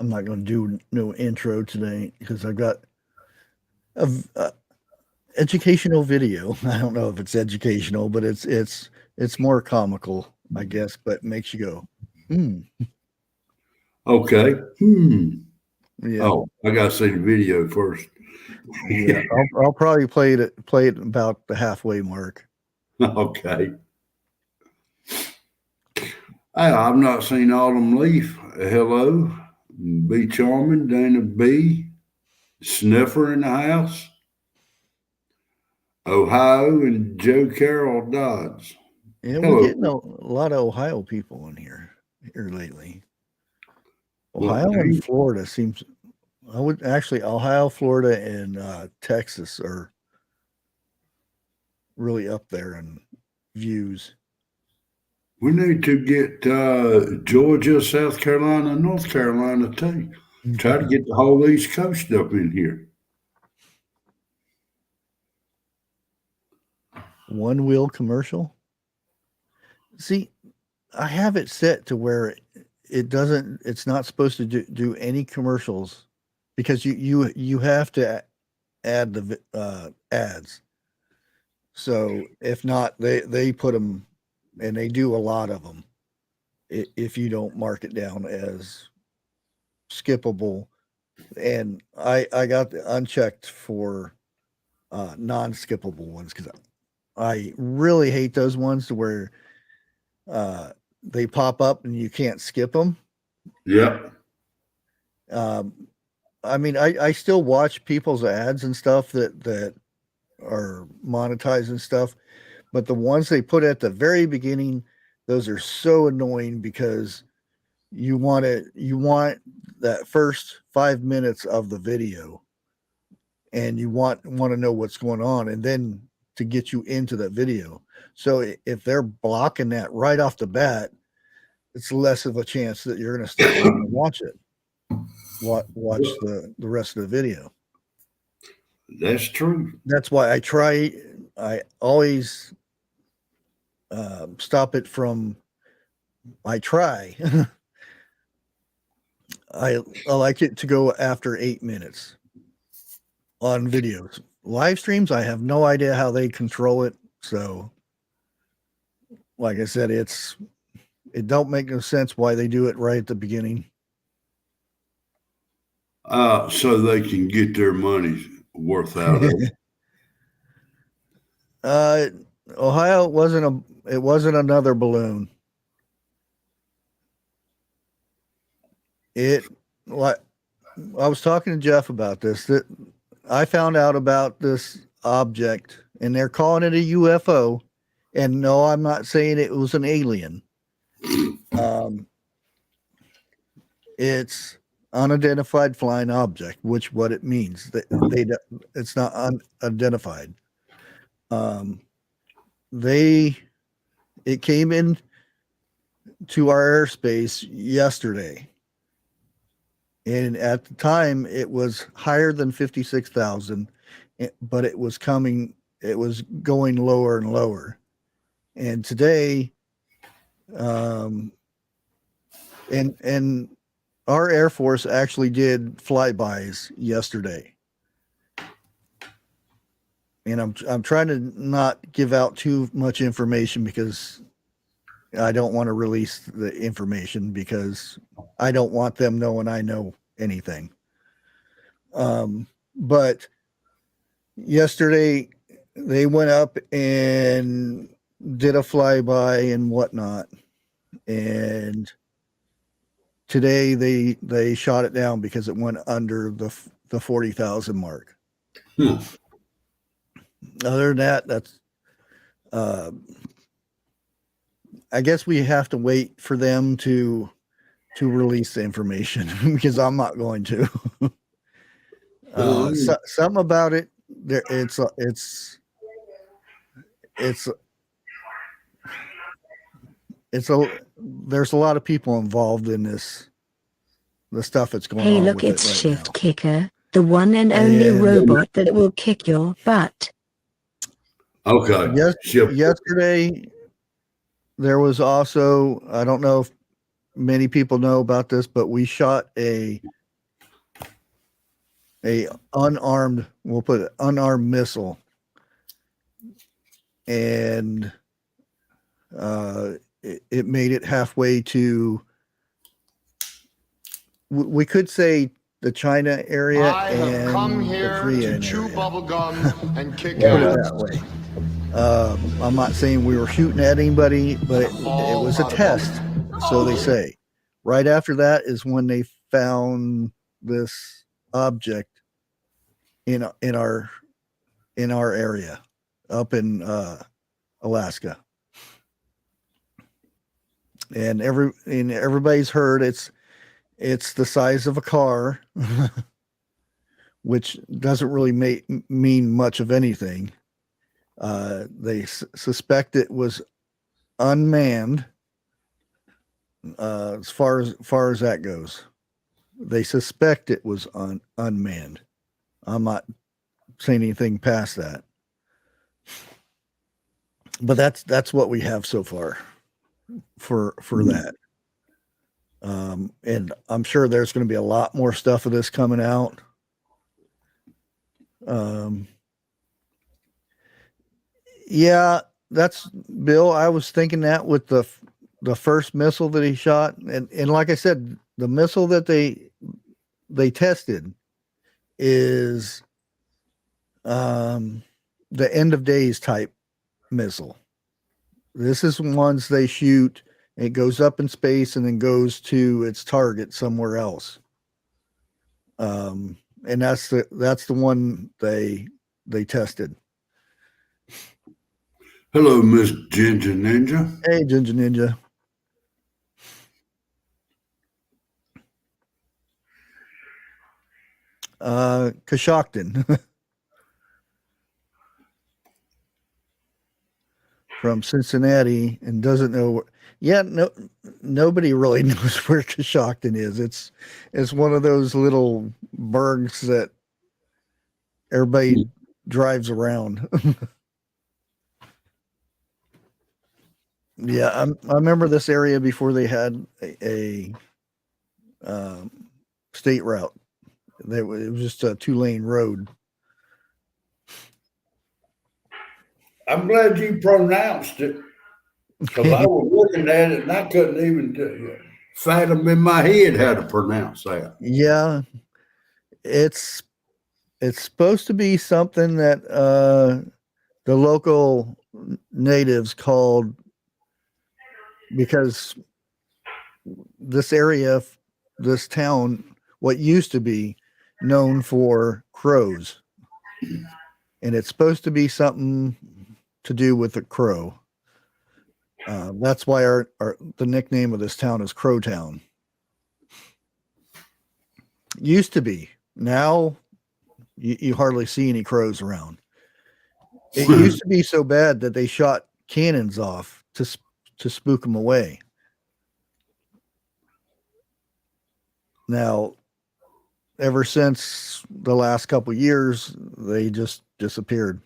I'm not going to do no intro today because I've got a educational video. I don't know if it's educational, but it's more comical, I guess, but makes you go, hmm. Okay. Yeah, Oh, I gotta see the video first. yeah. I'll probably play it about the halfway mark. Okay. Hey, I've not seen Autumn Leaf. Hello. Be Charming, Dana B. Sniffer in the house. Ohio and Joe Carroll Dodds. Yeah, we're Hello. getting a lot of Ohio people in here lately. Well, Ohio and Florida seems. I would actually Ohio, Florida, and Texas are really up there in views. we need to get Georgia, South Carolina, and North Carolina too. Try to get the whole East Coast up in here. One wheel commercial. See, I have it set to where it doesn't. It's not supposed to do any commercials because you have to add the ads. So if not, they put them, and they do a lot of them. If you don't mark it down as skippable, and I got the unchecked for non-skippable ones because I really hate those ones to where they pop up and you can't skip them. Yep. Um, I mean, I still watch people's ads and stuff that are monetized and stuff, but the ones they put at the very beginning, those are so annoying because you want that first 5 minutes of the video, and you want to know what's going on, and then to get you into the video. So if they're blocking that right off the bat, it's less of a chance that you're going to stick around and watch it. Watch the rest of the video. That's true. That's why I always stop it from. I try. I like it to go after 8 minutes on videos. Live streams, I have no idea how they control it. So, like I said, it don't make no sense why they do it right at the beginning. So they can get their money worth out of it. Ohio it wasn't another balloon. What I was talking to Jeff about this, that I found out about this object and they're calling it a UFO. And no, I'm not saying it was an alien. It's unidentified flying object, which what it means it's not unidentified. It came in to our airspace yesterday. And at the time it was higher than 56,000, but it was going lower and lower. And today, and our Air Force actually did flybys yesterday. And I'm trying to not give out too much information because I don't want to release the information because I don't want them knowing I know anything. But yesterday they went up and did a flyby and whatnot. And today they shot it down because it went under the 40,000 mark. Other than that, that's I guess we have to wait for them to release the information because I'm not going to. Something about it there. There's a lot of people involved in this, the stuff that's going on. Hey, look, with it's it right Shift now. Kicker, the one and only robot that will kick your butt. Okay. Yesterday, there was also, I don't know if many people know about this, but we shot a unarmed, we'll put it, unarmed missile, and it made it halfway to, we could say, the China area I have come and the here Korean to chew area. bubble gum and kick Put it ass. that way. I'm not saying we were shooting at anybody, but it was a test, so they say. Right after that is when they found this object in our area up in Alaska, and everybody's heard it's the size of a car, which doesn't really mean much of anything. They suspect it was unmanned. As far as that goes, they suspect it was unmanned. I'm not saying anything past that, but that's what we have so far for that. And I'm sure there's going to be a lot more stuff of this coming out. Yeah, that's Bill. I was thinking that with the first missile that he shot, and like I said, the missile that they tested is the end of days type missile. This is ones they shoot, it goes up in space and then goes to its target somewhere else. And that's the one they tested. Hello, Miss Ginger Ninja. Hey, Ginger Ninja. Coshocton from Cincinnati, and doesn't know. Yeah, nobody really knows where Coshocton is. It's one of those little burgs that everybody drives around. Yeah, I remember this area before they had a state route. It was just a 2-lane road. I'm glad you pronounced it, because I was looking at it and I couldn't even fathom in my head how to pronounce that. Yeah, it's supposed to be something that the local natives called, because this area, this town, what used to be known for crows, and it's supposed to be something to do with a crow. That's why the nickname of this town is Crow Town. Used to be. Now you hardly see any crows around. It used to be so bad that they shot cannons off to spook them away. Now, ever since the last couple of years, they just disappeared.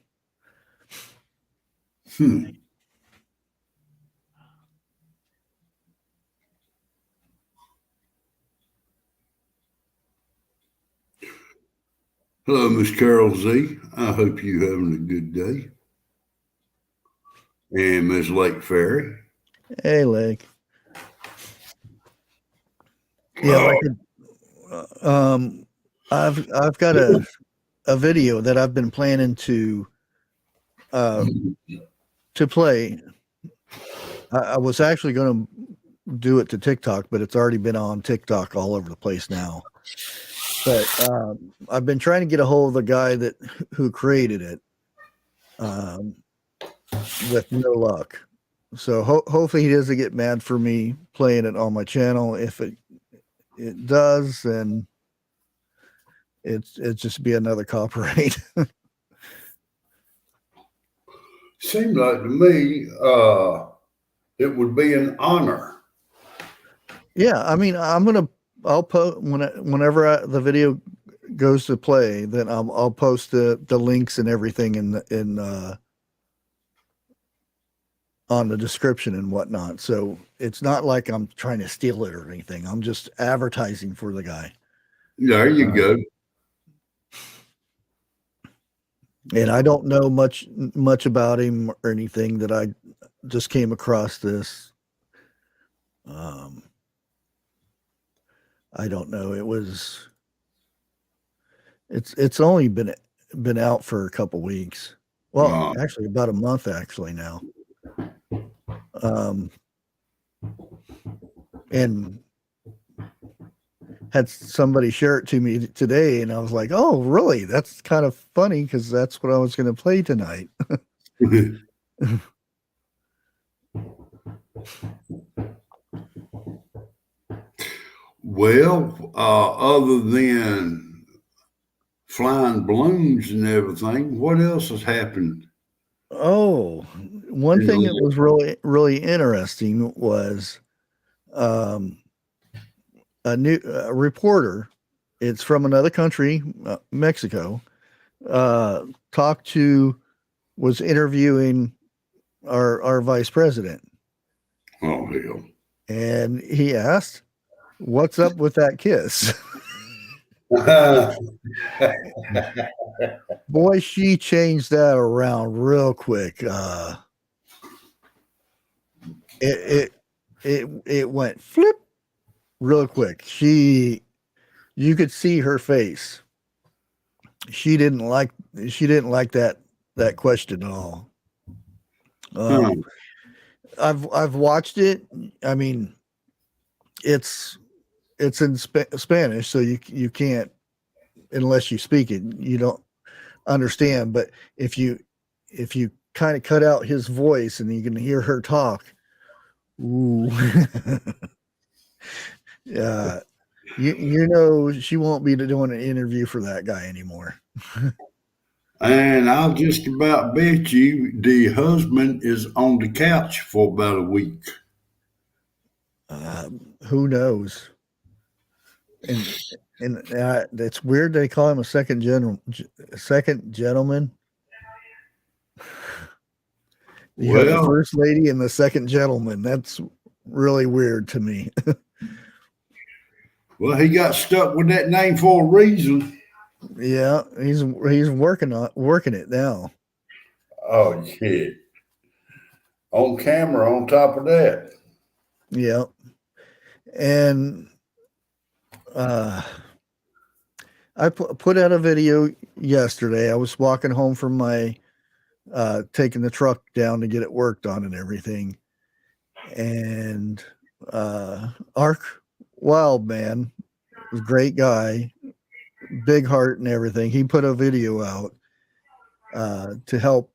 Hello, Miss Carol Z. I hope you having a good day. And Miss Lake Ferry. Hey, Lake. Yeah, I've got a video that I've been planning to play. I was actually going to do it to TikTok, but it's already been on TikTok all over the place now. But I've been trying to get a hold of the guy who created it, with no luck. So hopefully he doesn't get mad for me playing it on my channel. If it does, then it's just be another copyright. Seemed like to me it would be an honor. Yeah, I mean, I'll post whenever the video goes to play, then I'll post the links and everything in on the description and whatnot. So it's not like I'm trying to steal it or anything. I'm just advertising for the guy. There you go. And I don't know much about him or anything. That I just came across this. I don't know. It's only been out for a couple weeks. Well, actually about a month actually now. And had somebody share it to me today, and I was like, "Oh, really? That's kind of funny because that's what I was going to play tonight." Well, other than flying balloons and everything, what else has happened? Oh, one thing that was really interesting was a new reporter. It's from another country, Mexico. Was interviewing our vice president. Oh, hell. And he asked, "What's up with that kiss?" Boy, she changed that around real quick. It went flip real quick. You could see her face. She didn't like that question at all. I've watched it. I mean, it's in Spanish, so you can't, unless you speak it, you don't understand. But if you kind of cut out his voice and you can hear her talk, ooh, yeah, you know she won't be doing an interview for that guy anymore. And I'll just about bet you the husband is on the couch for about a week. Who knows? And it's weird they call him a second gentleman. You have the first lady and the second gentleman. That's really weird to me. Well, he got stuck with that name for a reason. Yeah, he's working it now. Oh shit! On camera, on top of that. Yeah, and I put out a video yesterday. I was walking home from my taking the truck down to get it worked on and everything, and Ark Wildman was a great guy, big heart and everything. He put a video out to help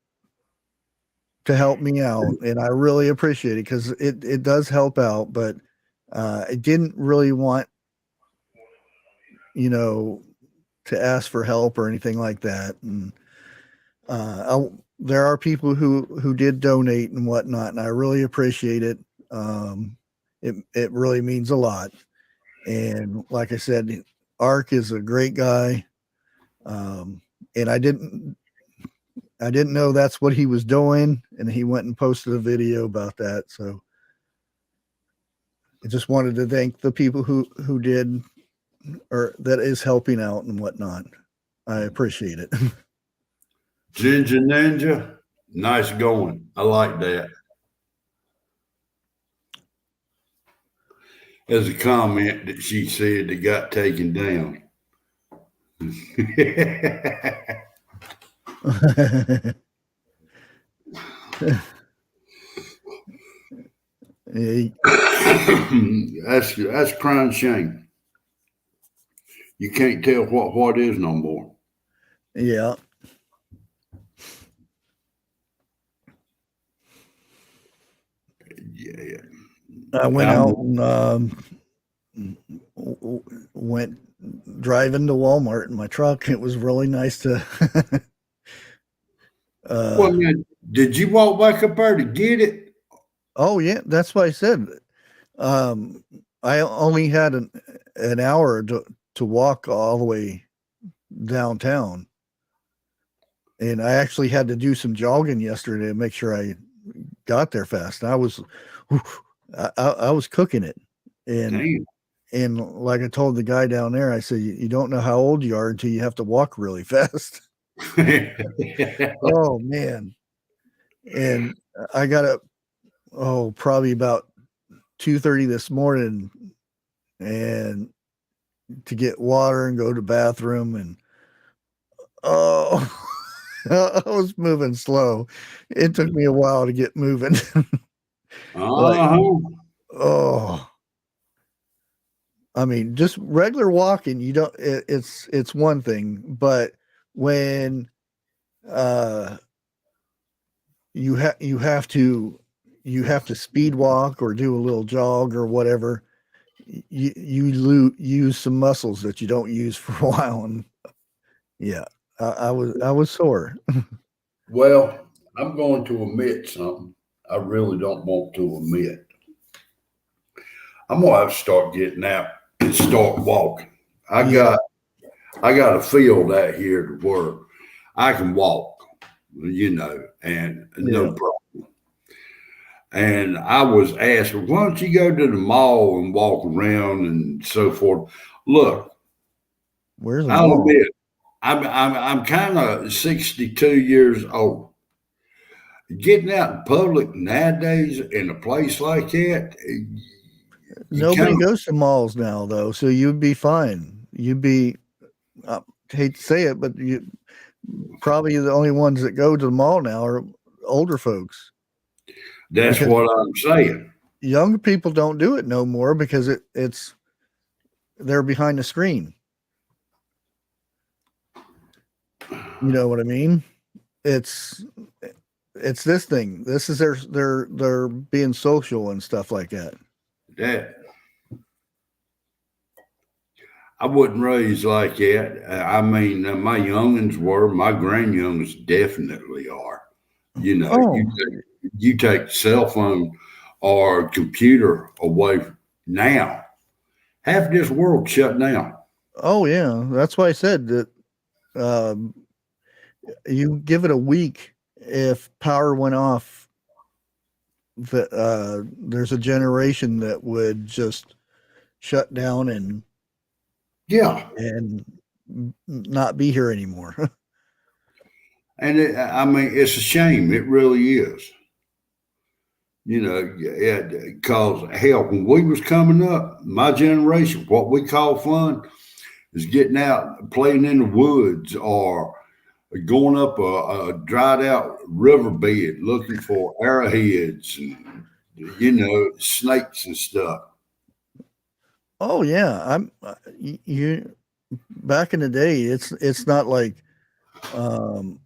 me out, and I really appreciate it because it does help out, but it didn't really want, to ask for help or anything like that. And there are people who did donate and whatnot, and I really appreciate it. It really means a lot. And like I said, Ark is a great guy. And I didn't know that's what he was doing, and he went and posted a video about that. So I just wanted to thank the people who did, or that is helping out and whatnot. I appreciate it. Ginger Ninja, nice going. I like that. As a comment that she said that got taken down. That's crying shame. You can't tell what is no more. Yeah. Yeah. I went out and went driving to Walmart in my truck. It was really nice to. Well, man, did you walk back up there to get it? Oh yeah, that's what I said. I only had an hour to walk all the way downtown, and I actually had to do some jogging yesterday to make sure I got there fast. I was, I was cooking it, and Damn. and like I told the guy down there, I said, you don't know how old you are until you have to walk really fast. Oh man! And I got up, probably about 2:30 this morning, and to get water and go to the bathroom, and oh. I was moving slow. It took me a while to get moving. Like, oh, I mean, just regular walking, you don't, it's one thing, but when, you have to speed walk or do a little jog or whatever, you use some muscles that you don't use for a while. And yeah, I was sore. Well, I'm going to admit something I really don't want to admit. I'm gonna have to start getting out and start walking. I Yeah. got a field out here to where I can walk, and no Yeah. problem. And I was asked, well, why don't you go to the mall and walk around and so forth? Look, Where's the I'll mall? admit, I'm kind of 62 years old. Getting out in public nowadays in a place like that, Nobody kinda, goes to malls now, though, so you'd be fine. You'd be, I hate to say it, but you probably the only ones that go to the mall now are older folks, that's because what I'm saying. younger people don't do it no more because it's they're behind the screen. You know what I mean? It's this thing. This is they're being social and stuff like that. That I wasn't raised like that. I mean, my youngins were, my grandyoungins definitely are. Oh, You take the cell phone or computer away now, half this world shut down. oh yeah. That's why I said that. Um, you give it a week, if power went off, there's a generation that would just shut down Yeah, and not be here anymore. and I mean, it's a shame. It really is. Because hell, when we was coming up, my generation, what we call fun is getting out, playing in the woods, or going up a dried out riverbed looking for arrowheads and snakes and stuff. Oh yeah, you back in the day. It's not um,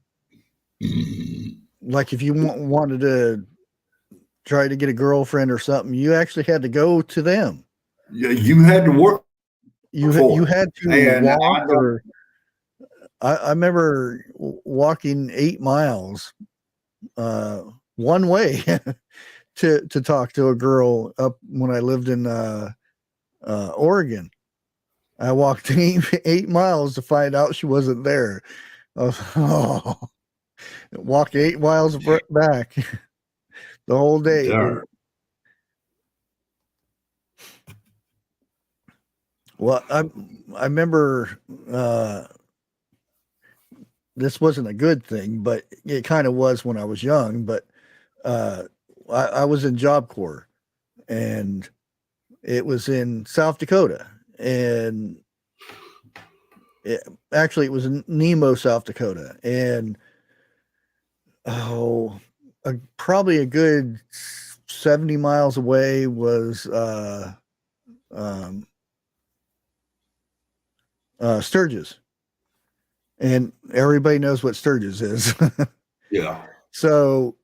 like if you wanted to try to get a girlfriend or something, you actually had to go to them. Yeah, you had to work You for it. had to And walk, I don't. or I remember walking 8 miles one way to talk to a girl up when I lived in Oregon. I walked 8 miles to find out she wasn't there. Walked 8 miles back the whole day. Darn. Well, I remember this wasn't a good thing, but it kind of was when I was young. But I was in Job Corps, and it was in South Dakota, and it was in Nemo, South Dakota, and probably a good 70 miles away was Sturgis, and everybody knows what Sturgis is. Yeah. So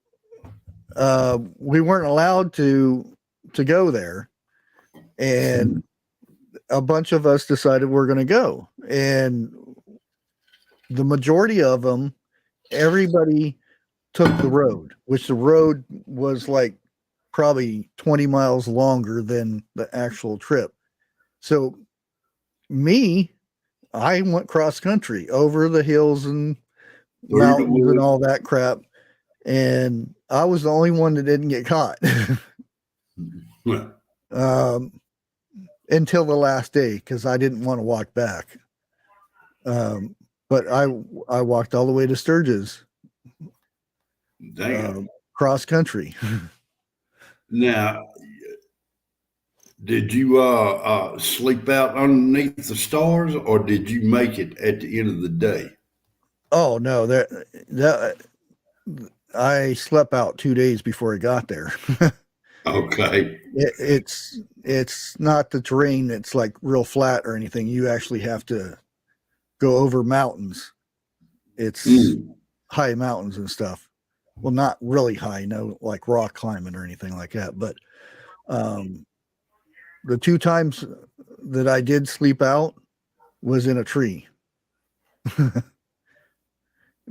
we weren't allowed to go there, and a bunch of us decided we're going to go, and the majority of them, everybody took the road, which the road was like probably 20 miles longer than the actual trip. So I went cross country over the hills and Through the mountains and woods. all that crap. and I was the only one that didn't get caught. Until the last day, because I didn't want to walk back. But I walked all the way to Sturgis, cross country. Now, did you sleep out underneath the stars, or did you make it at the end of the day? Oh no, I slept out 2 days before I got there. Okay. It's not the terrain that's like real flat or anything. You actually have to go over mountains. It's high mountains and stuff. Well, not really high, no, like rock climbing or anything like that. But the 2 times that I did sleep out was in a tree.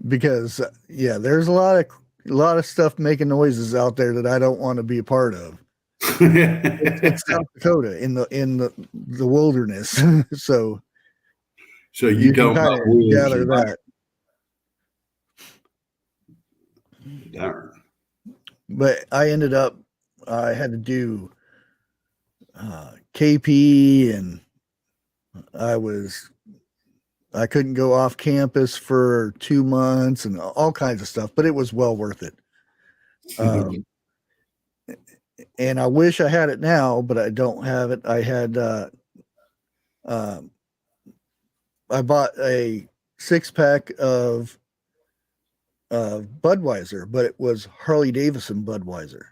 Because there's a lot of stuff making noises out there that I don't want to be a part of. It's South Dakota in the wilderness. so you don't kind of gather that. Darn. But I ended up, I had to do KP, and I couldn't go off campus for 2 months and all kinds of stuff, but it was well worth it. And I wish I had it now, but I don't have it. I had, I bought a 6-pack of Budweiser, but it was Harley Davidson Budweiser.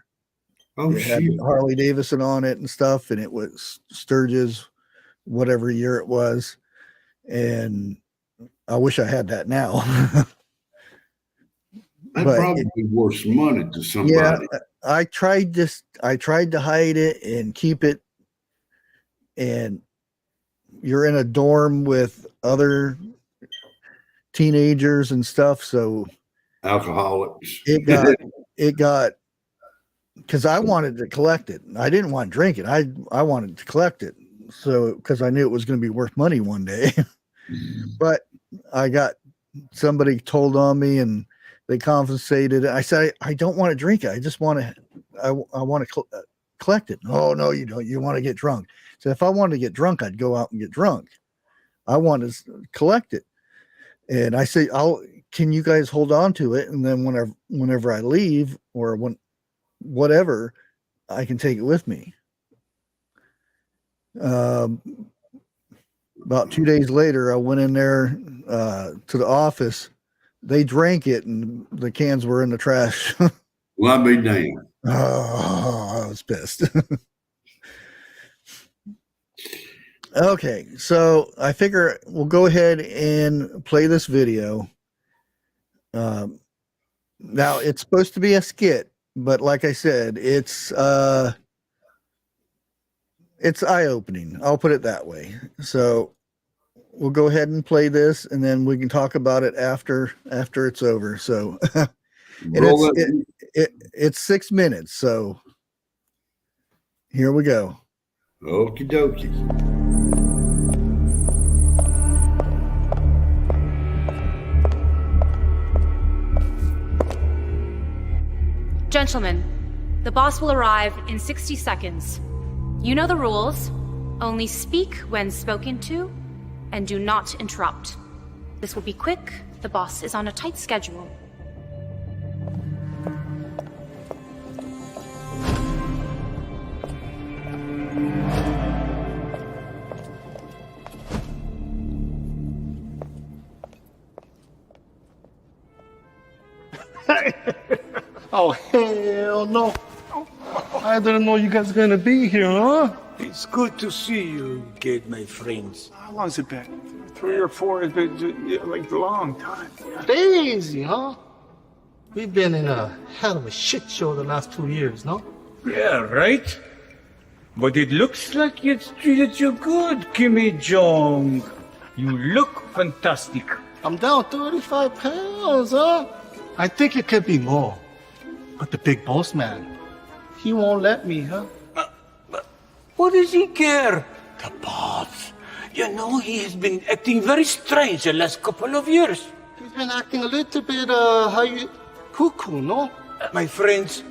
Oh, it had Harley Davidson on it and stuff, and it was Sturgis, whatever year it was. And I wish I had that now. That'd probably be worth some money to somebody. Yeah, I tried to hide it and keep it, and you're in a dorm with other teenagers and stuff, so alcoholics. It got because I wanted to collect it. I didn't want to drink it. I wanted to collect it, so because I knew it was going to be worth money one day. But I got somebody told on me, and they confiscated it. I said, I don't want to drink it. I just want to, I want to collect it. Oh, no, you don't. You want to get drunk. So if I wanted to get drunk, I'd go out and get drunk. I want to collect it. And I say, can you guys hold on to it? And then whenever I leave or whatever, I can take it with me. About 2 days later, I went in there to the office. They drank it, and the cans were in the trash. Well, I'd be damned. Oh, I was pissed. Okay, so I figure we'll go ahead and play this video. Now, it's supposed to be a skit, but like I said, it's eye-opening. I'll put it that way. So we'll go ahead and play this, and then we can talk about it after it's over. So and it's 6 minutes. So here we go. Okie dokie. Gentlemen, the boss will arrive in 60 seconds. You know the rules. Only speak when spoken to, and do not interrupt. This will be quick. The boss is on a tight schedule. Oh, hell no. I didn't know you guys were gonna be here, huh? It's good to see you again, my friends. How long's it been? 3 or 4? It's been like a long time. Crazy, huh? We've been in a hell of a shit show the last 2 years, no? Yeah, right? But it looks like it's treated you good, Kimmy Jong. You look fantastic. I'm down 35 pounds, huh? I think it could be more. But the big boss man, he won't let me, huh? What does he care? The boss. You know, he has been acting very strange the last couple of years. He's been acting a little bit, cuckoo, no? My friends,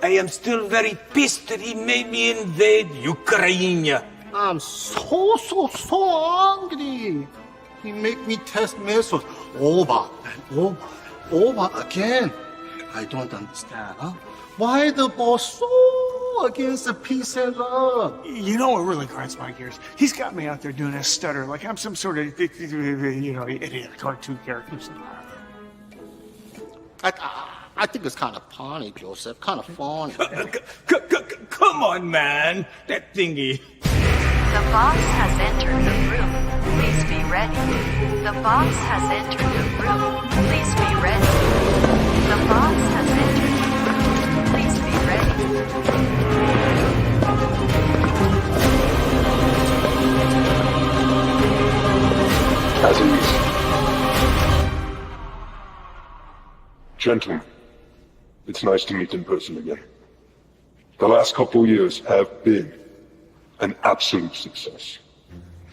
I am still very pissed that he made me invade Ukraine. I'm so angry. He make me test missiles over and over again. I don't understand, huh? Why the boss so against the peace and love? You know what really grinds my gears? He's got me out there doing a stutter like I'm some sort of, idiot cartoon character. I think it's kind of funny, Joseph. Kind of funny. Come on, man. That thingy. The boss has entered the room. Please be ready. The boss has entered the room. Please be ready. The boss has entered the room. Please be ready. As is. Gentlemen, it's nice to meet in person again. The last couple of years have been an absolute success.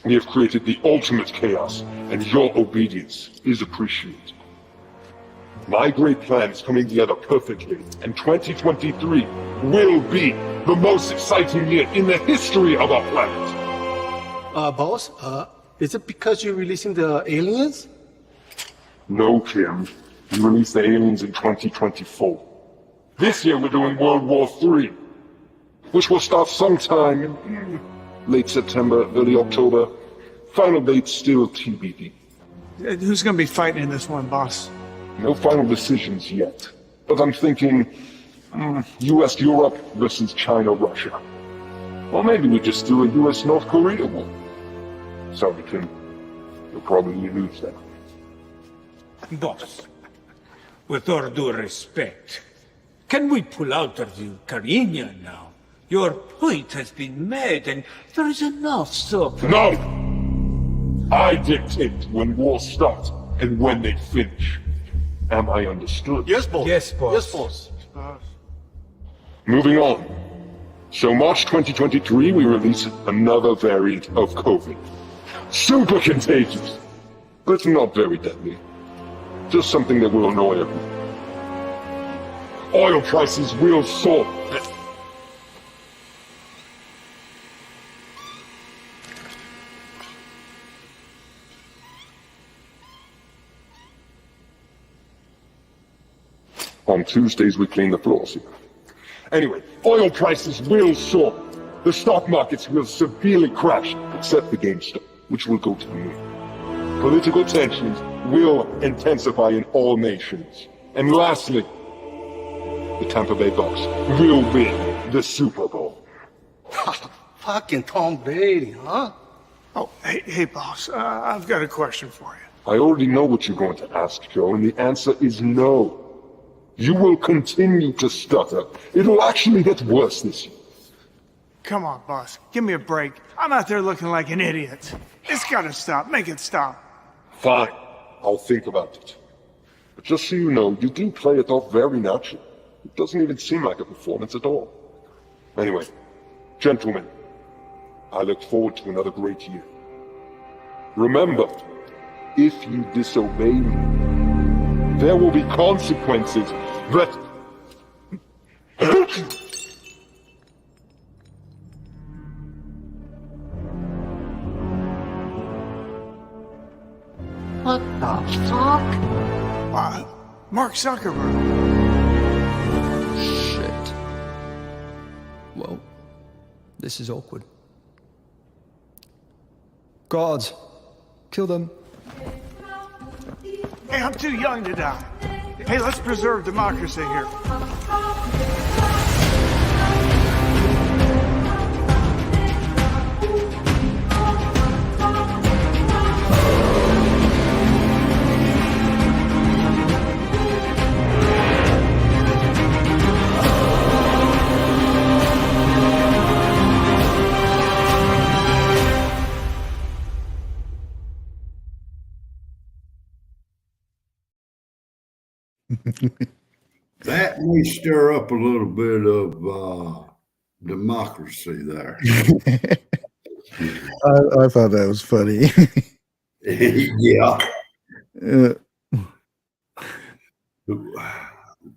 We have created the ultimate chaos, and your obedience is appreciated. My great plan is coming together perfectly, and 2023 will be the most exciting year in the history of our planet. Boss, is it because you're releasing the aliens? No, Kim. We released the aliens in 2024. This year we're doing World War III, which will start sometime in late September, early October. Final date still TBD. Who's going to be fighting in this one, boss? No final decisions yet, but I'm thinking US Europe versus China Russia. Or maybe we just do a US North Korea war. Sorry, Kim. You'll probably lose that. Boss, with all due respect, can we pull out of the Ukrainian now? Your point has been made, and there is enough suffering. No! I dictate when wars start and when they finish. Am I understood? Yes, boss. Yes, boss. Yes, boss. Moving on. So March 2023, we release another variant of COVID. Super contagious, but not very deadly. Just something that will annoy everyone. Oil prices will soar. On Tuesdays, we clean the floors here. Anyway, oil prices will soar. The stock markets will severely crash, except the GameStop, which will go to the moon. Political tensions will intensify in all nations. And lastly, the Tampa Bay Bucks will win the Super Bowl. Fucking Tom Brady, huh? Oh, hey, boss. I've got a question for you. I already know what you're going to ask, Joe, and the answer is no. You will continue to stutter. It'll actually get worse this year. Come on, boss. Give me a break. I'm out there looking like an idiot. It's gotta stop. Make it stop. Fine. I'll think about it. But just so you know, you do play it off very naturally. It doesn't even seem like a performance at all. Anyway, gentlemen, I look forward to another great year. Remember, if you disobey me, there will be consequences that... What the fuck? Mark Zuckerberg. Shit. Well, this is awkward. Guards, kill them. Hey, I'm too young to die. Hey, let's preserve democracy here. That may stir up a little bit of democracy there. I thought that was funny. Yeah.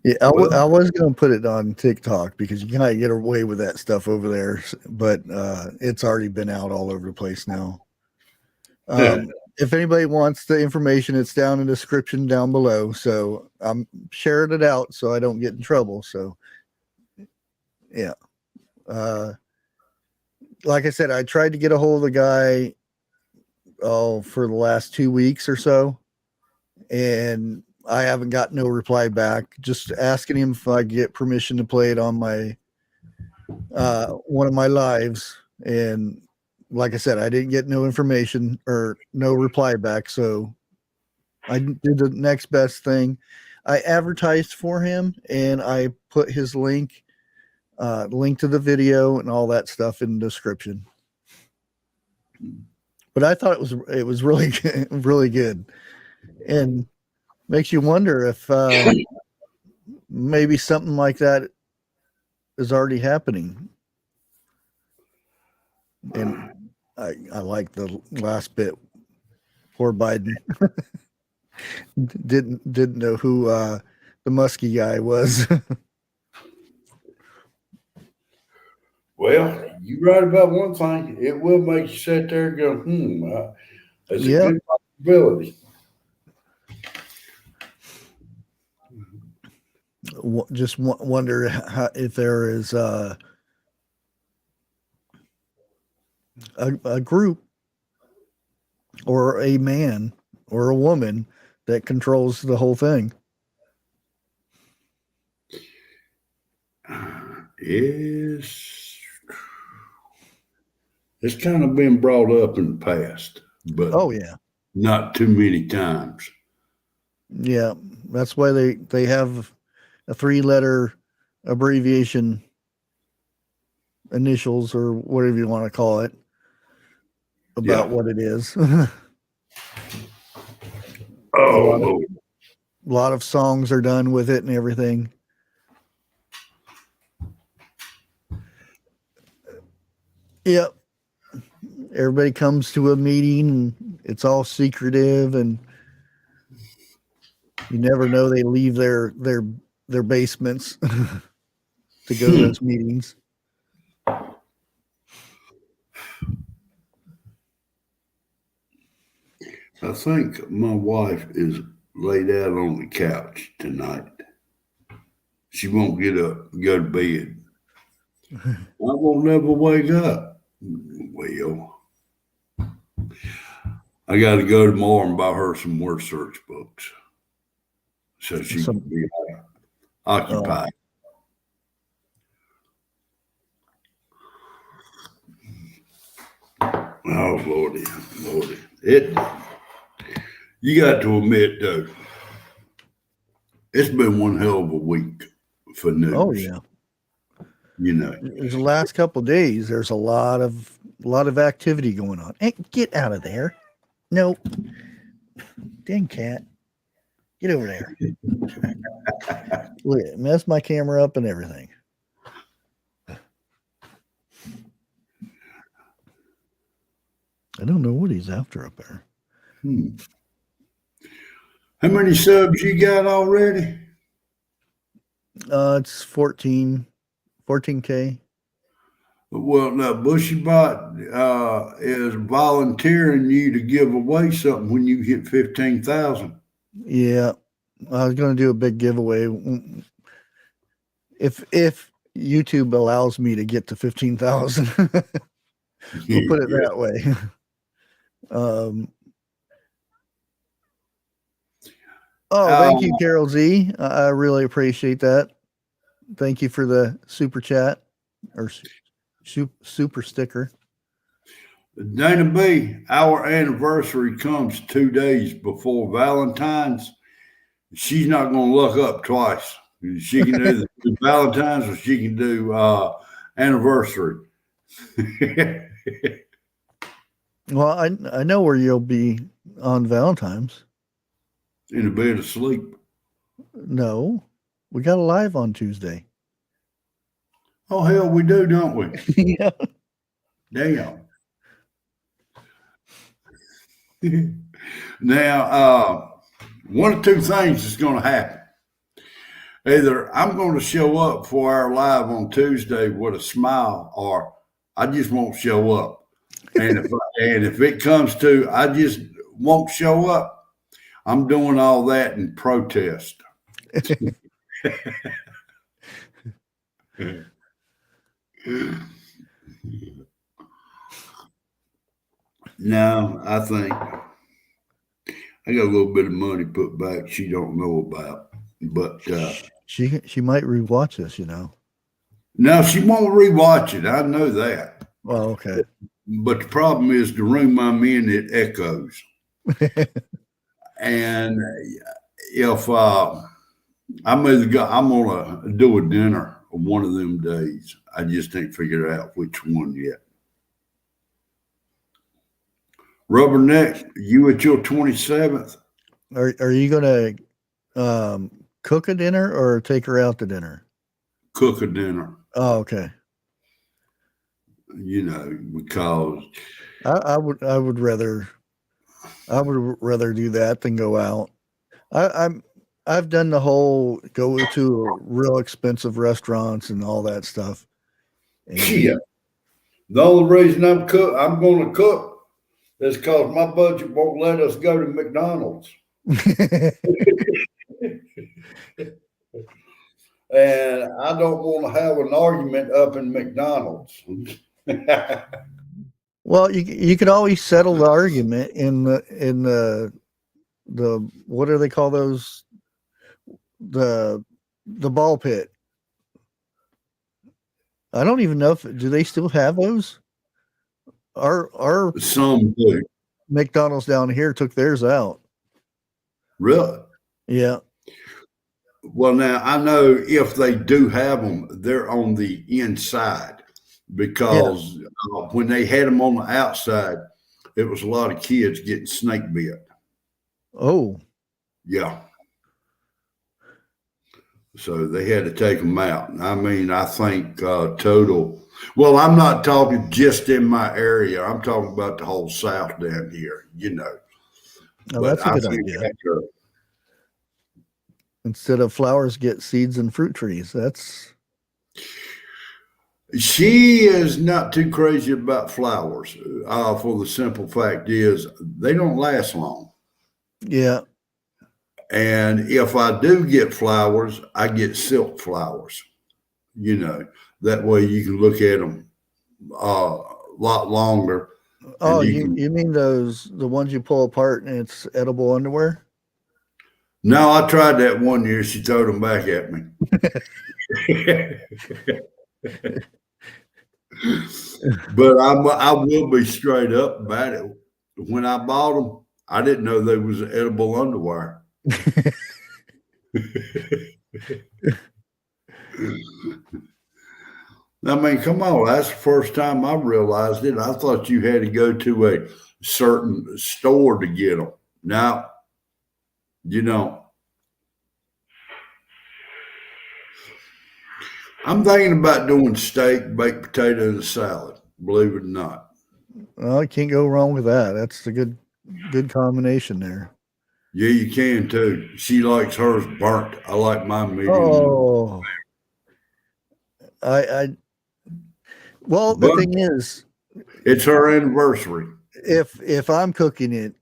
Yeah, I was going to put it on TikTok because you kind of get away with that stuff over there, but it's already been out all over the place now. If anybody wants the information, it's down in the description down below. So I'm sharing it out so I don't get in trouble. So yeah. Like I said, I tried to get a hold of the guy for the last 2 weeks or so, and I haven't got no reply back. Just asking him if I get permission to play it on my one of my lives, and like I said, I didn't get no information or no reply back. So I did the next best thing. I advertised for him, and I put his link to the video and all that stuff in the description. But I thought it was really really good, and makes you wonder if maybe something like that is already happening. And I like the last bit. Poor Biden didn't know who the Muskie guy was. Well, you're right about one thing. It will make you sit there and go, that's a good possibility. Just wonder if there is a group or a man or a woman that controls the whole thing. It's kind of been brought up in the past, but not too many times. Yeah, that's why they have a 3-letter abbreviation, initials or whatever you want to call it, about what it is. A lot of songs are done with it and everything. Yep. Everybody comes to a meeting and it's all secretive, and you never know they leave their basements to go to those meetings. I think my wife is laid out on the couch tonight. She won't get up and go to bed. I won't never wake up. Well, I got to go tomorrow and buy her some word search books so she can be occupied. Oh, Lordy. You got to admit, though, it's been one hell of a week for news. Oh, yeah. You know, the last couple of days, there's a lot of activity going on. Hey, get out of there! Nope. Dang cat, get over there! Look, it messed my camera up and everything. I don't know what he's after up there. How many subs you got already? It's 14K. Well, now BushyBot is volunteering you to give away something when you hit 15,000. Yeah, I was going to do a big giveaway if YouTube allows me to get to 15,000. We'll put it that way. Thank you, Carol Z. I really appreciate that. Thank you for the super chat or super sticker. Dana B, our anniversary comes 2 days before Valentine's. She's not going to look up twice. She can do the Valentine's or she can do anniversary. Well, I know where you'll be on Valentine's. In a bed of sleep. No, we got a live on Tuesday. Oh, hell, we do, don't we? Yeah. Damn. Now, one of two things is going to happen. Either I'm going to show up for our live on Tuesday with a smile, or I just won't show up. And if it comes to I just won't show up, I'm doing all that in protest. No, I think I got a little bit of money put back she don't know about, but she might rewatch this, you know. no, she won't rewatch it. I know that. Oh, okay. But the problem is the room I'm in, it echoes. And if I'm gonna do a dinner one of them days. I just ain't figured out which one yet. Rubberneck, you at your 27th? Are you gonna cook a dinner or take her out to dinner? Cook a dinner. Oh, okay. You know, because I would rather do that than go out. I've done the whole go to real expensive restaurants and all that stuff. And shit. The only reason I'm going to cook is because my budget won't let us go to McDonald's. And I don't want to have an argument up in McDonald's. Well, you could always settle the argument in the what do they call those? The ball pit. I don't even know do they still have those? Our some do. McDonald's down here took theirs out. Really? Yeah. Well, now I know if they do have them, they're on the inside because when they had them on the outside, it was a lot of kids getting snake bit. Oh. Yeah. So they had to take them out. I mean, I think total. Well, I'm not talking just in my area. I'm talking about the whole South down here, you know. Oh, that's a good idea. Instead of flowers, get seeds and fruit trees. She is not too crazy about flowers. For the simple fact is they don't last long. Yeah. And if I do get flowers, I get silk flowers, you know, that way you can look at them a lot longer. Oh, you mean the ones you pull apart and it's edible underwear? No, I tried that one year. She threw them back at me. But I will be straight up about it. When I bought them, I didn't know they was edible underwear. I mean, come on, that's the first time I realized it. I thought you had to go to a certain store to get them. Now, you know, I'm thinking about doing steak, baked potatoes, and salad, believe it or not. Well, you can't go wrong with that. That's a good combination there. Yeah, you can too. She likes hers burnt. I like mine medium. Oh, well, the thing is, it's her anniversary. If I'm cooking it,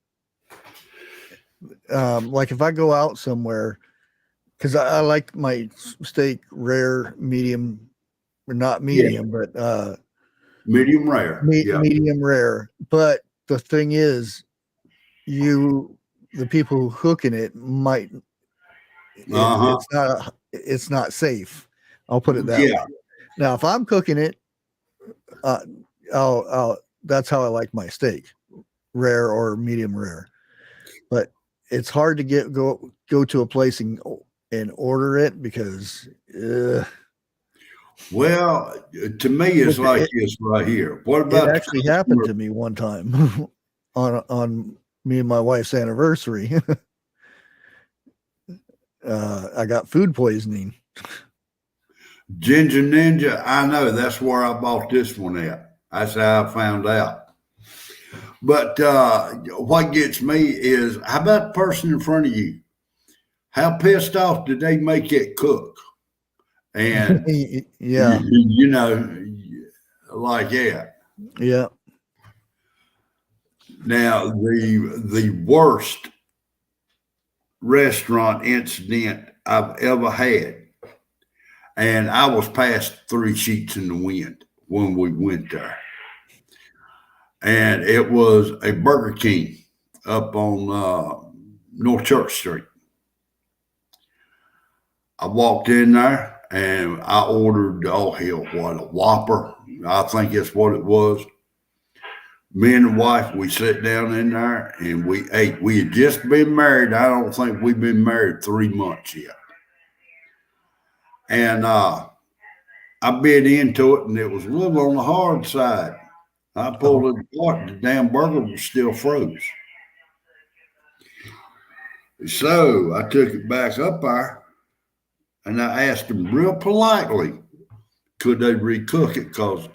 like if I go out somewhere, because I like my steak rare, medium, or not medium, but medium rare. Medium rare. But the thing is, the people who cooking it might it's not safe. I'll put it that way. Now, if I'm cooking it, that's how I like my steak, rare or medium rare. But it's hard to go to a place and order it because well, to me it's like this right here. What about it actually happened to me one time on me and my wife's anniversary. I got food poisoning. Ginger Ninja, I know that's where I bought this one at. That's how I found out. But what gets me is, how about the person in front of you? how pissed off did they make it cook? And Yeah. you know, like that. Yeah. Now the worst restaurant incident I've ever had, and I was past 3 sheets in the wind when we went there, and it was a Burger King up on North Church Street. I walked in there and I ordered, oh hell, what, a Whopper? I think that's what it was. Me and the wife, we sat down in there and we ate. We had just been married. I don't think we've been married 3 months yet. And I bit into it and it was a little on the hard side. I pulled it apart. The damn burger was still froze. So I took it back up there and I asked them real politely, could they recook it? Because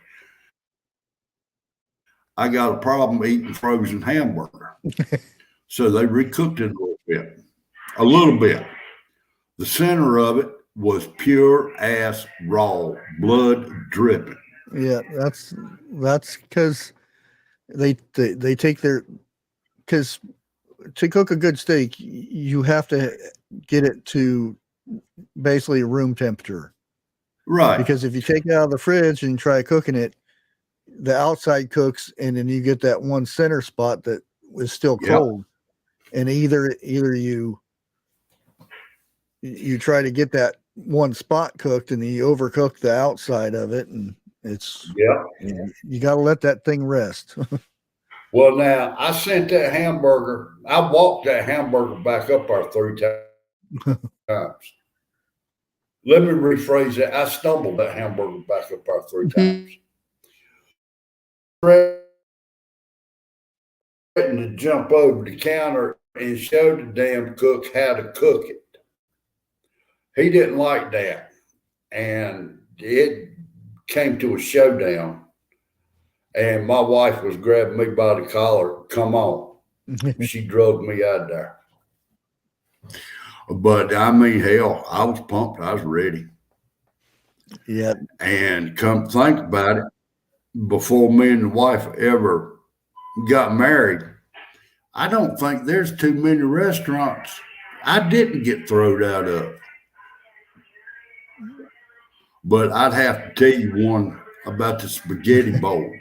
I got a problem eating frozen hamburger. So they recooked it a little bit. The center of it was pure ass raw, blood dripping. Yeah, that's because they take their, because to cook a good steak, you have to get it to basically room temperature. Right. Because if you take it out of the fridge and try cooking it, the outside cooks and then you get that one center spot that was still cold. And either you try to get that one spot cooked and you overcook the outside of it, and it's you got to let that thing rest. Well, now I sent that hamburger. I walked that hamburger back up there 3 times. Let me rephrase that. I stumbled that hamburger back up there 3 times. Threatened to jump over the counter and show the damn cook how to cook it. He didn't like that, and it came to a showdown. And my wife was grabbing me by the collar. Come on. She drug me out there. But I mean, hell, I was pumped. I was ready. Yeah. And come think about it, before me and the wife ever got married, I don't think there's too many restaurants I didn't get thrown out of. But I'd have to tell you one about the spaghetti bowl.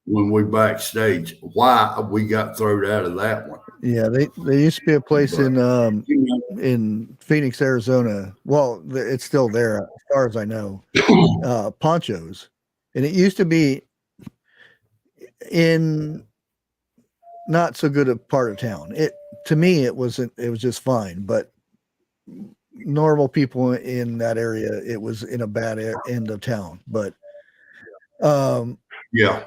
When we backstage, why we got thrown out of that one. Yeah, they used to be a place in Phoenix, Arizona. Well, it's still there as far as I know. Ponchos, and it used to be in not so good a part of town. It, to me, it was just fine, but normal people in that area, it was in a bad end of town. But yeah.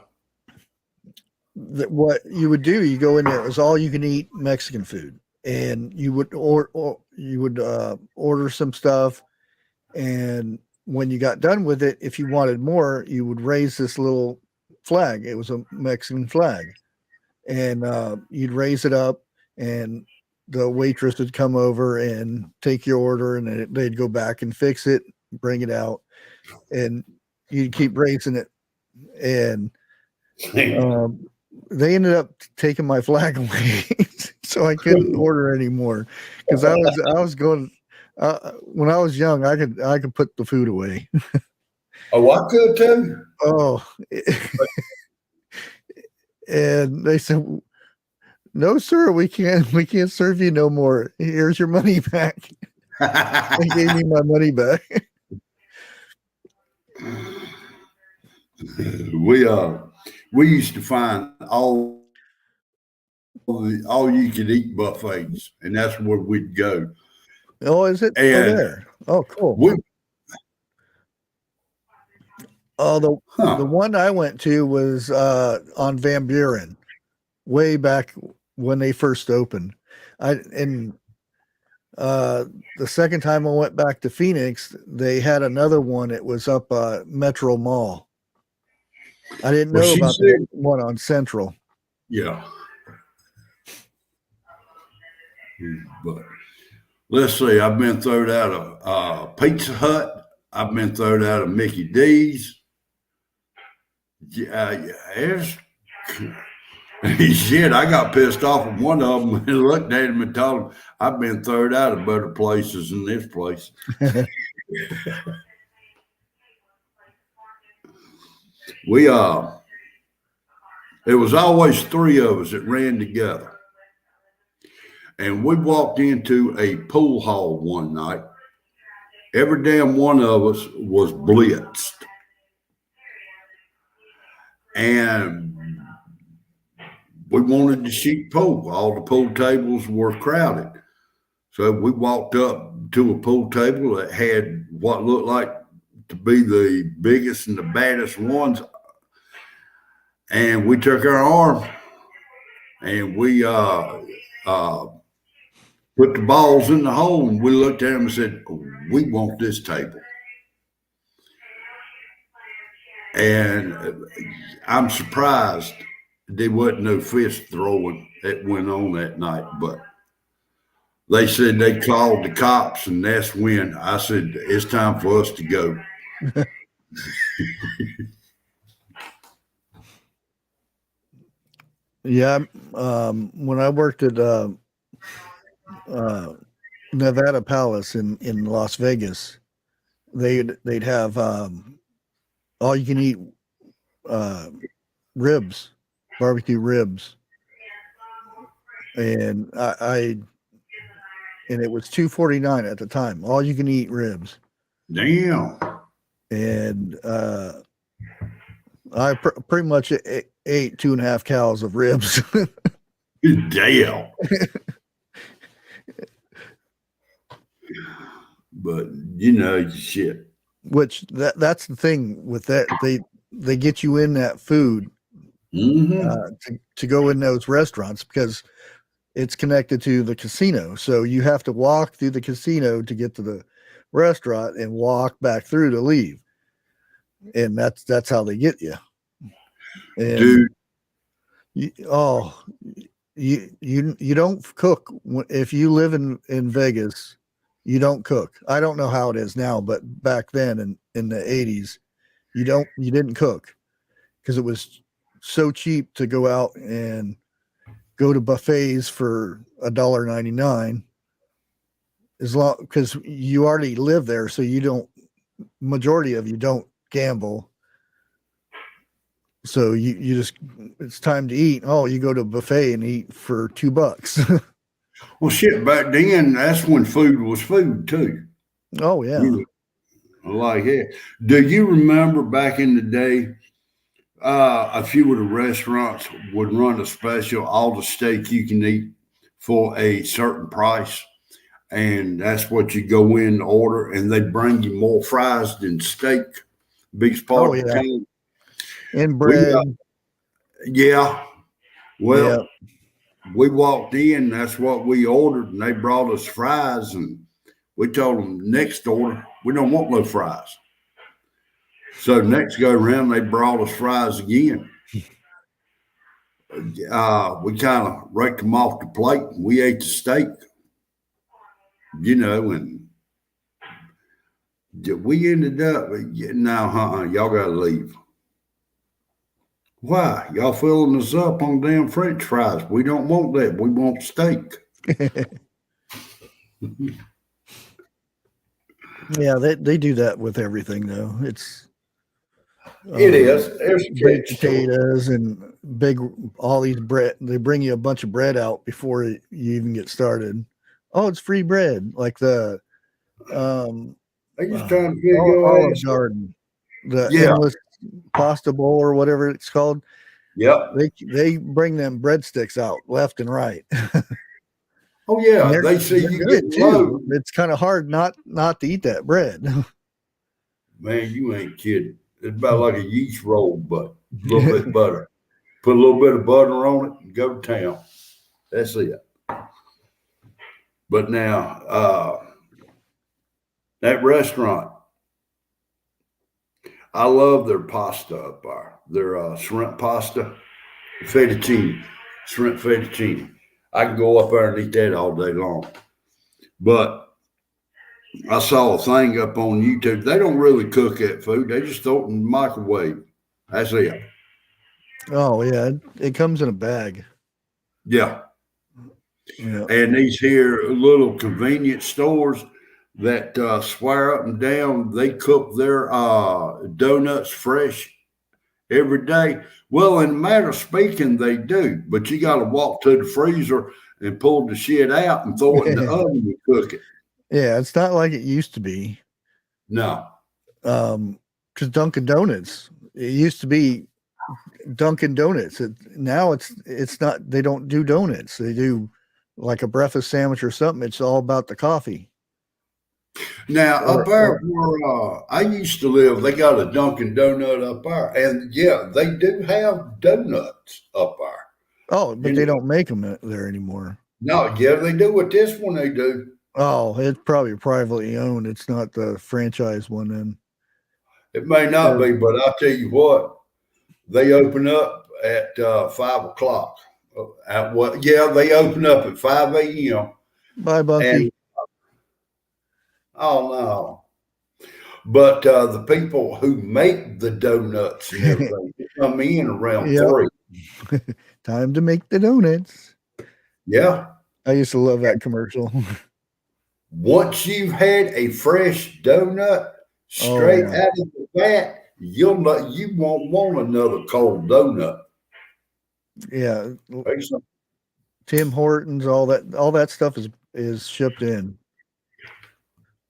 What you would do, you go in there, it was all you can eat Mexican food, and you would order some stuff, and when you got done with it, if you wanted more, you would raise this little flag. It was a Mexican flag, and you'd raise it up, and the waitress would come over and take your order, and they'd go back and fix it, bring it out, and you'd keep raising it, and they ended up taking my flag away, so I couldn't order anymore, because I was going. When I was young, I could put the food away. Oh, I could too. Oh, and they said, "No, sir, we can't serve you no more. Here's your money back." They gave me my money back. We used to find all you could eat buffets, and that's where we'd go. Oh, is it there? Oh, cool. The one I went to was on Van Buren, way back when they first opened. The second time I went back to Phoenix, they had another one. It was up Metro Mall. I didn't know about the one on Central. Yeah. But let's see, I've been thrown out of Pizza Hut. I've been thrown out of Mickey D's. Yeah, there's shit. I got pissed off at one of them and looked at him and told him, I've been thrown out of better places than this place. We there was always three of us that ran together. And we walked into a pool hall one night. Every damn one of us was blitzed. And we wanted to shoot pool. All the pool tables were crowded. So we walked up to a pool table that had what looked like to be the biggest and the baddest ones. And we took our arm and we put the balls in the hole, and we looked at them and said, we want this table. And I'm surprised there wasn't no fist throwing that went on that night, but they said they called the cops, and that's when I said, it's time for us to go. Yeah. When I worked at Nevada Palace in Las Vegas, they'd have all you can eat ribs, barbecue ribs, and and it was $2.49 at the time. All you can eat ribs. Damn. And I pretty much ate 2.5 cows of ribs. Damn. But you know, shit. Which that's the thing with that, they get you in that food to go in those restaurants because it's connected to the casino. So you have to walk through the casino to get to the restaurant and walk back through to leave. And that's how they get you. And dude. You don't cook if you live in Vegas. You don't cook. I don't know how it is now, but back then in the 80s, you didn't cook because it was so cheap to go out and go to buffets for $1.99. As long because you already live there, so majority of you don't gamble. So you just, it's time to eat. Oh, you go to a buffet and eat for $2. Well, shit, back then, that's when food was food, too. Oh, yeah. Like it. Do you remember back in the day, a few of the restaurants would run a special, all the steak you can eat for a certain price? And that's what you go in and order, and they bring you more fries than steak. Biggest part of the time. And bread. Well, we walked in, that's what we ordered, and they brought us fries, and we told them next order, we don't want no fries. So next go around, they brought us fries again. We kind of raked them off the plate, and we ate the steak, and we ended up, y'all got to leave. Why? Y'all filling us up on damn French fries. We don't want that. We want steak. Yeah, they do that with everything, though. It is. There's baked potatoes and all these bread. They bring you a bunch of bread out before you even get started. Oh, it's free bread. Like the they just trying to get your ass Garden. Endless pasta bowl or whatever it's called. Yep. They bring them breadsticks out left and right. Oh yeah, they see you get low. It's kind of hard not to eat that bread. Man, you ain't kidding. It's about like a yeast roll, but a little bit of butter. Put a little bit of butter on it and go to town. That's it. But now, that restaurant, I love their pasta up there. Their shrimp pasta, fettuccine, shrimp fettuccine. I can go up there and eat that all day long. But I saw a thing up on YouTube. They don't really cook that food. They just throw it in the microwave. That's it. Oh yeah, it comes in a bag. Yeah. Yeah. And these here little convenience stores that swear up and down, they cook their donuts fresh every day. Well, in a matter of speaking, they do, but you got to walk to the freezer and pull the shit out and throw it in the oven and cook it. Yeah, it's not like it used to be. No. Because Dunkin' Donuts, it used to be Dunkin' Donuts. Now it's not. They don't do donuts. They do like a breakfast sandwich or something. It's all about the coffee. Now up there where I used to live, they got a Dunkin' Donut up there, and yeah, they do have donuts up there. Oh, but they don't make them there anymore. No, yeah, they do with this one. They do. Oh, it's probably privately owned. It's not the franchise one. Then it may not be, but I'll tell you what, they open up at 5 o'clock. At what? Yeah, they open up at 5 a.m. Bye, Bunky. Oh no! But the people who make the donuts and everything come in around 3. Time to make the donuts. Yeah, I used to love that commercial. Once you've had a fresh donut straight out of the vat, you won't want another cold donut. Yeah, Tim Hortons, all that stuff is shipped in.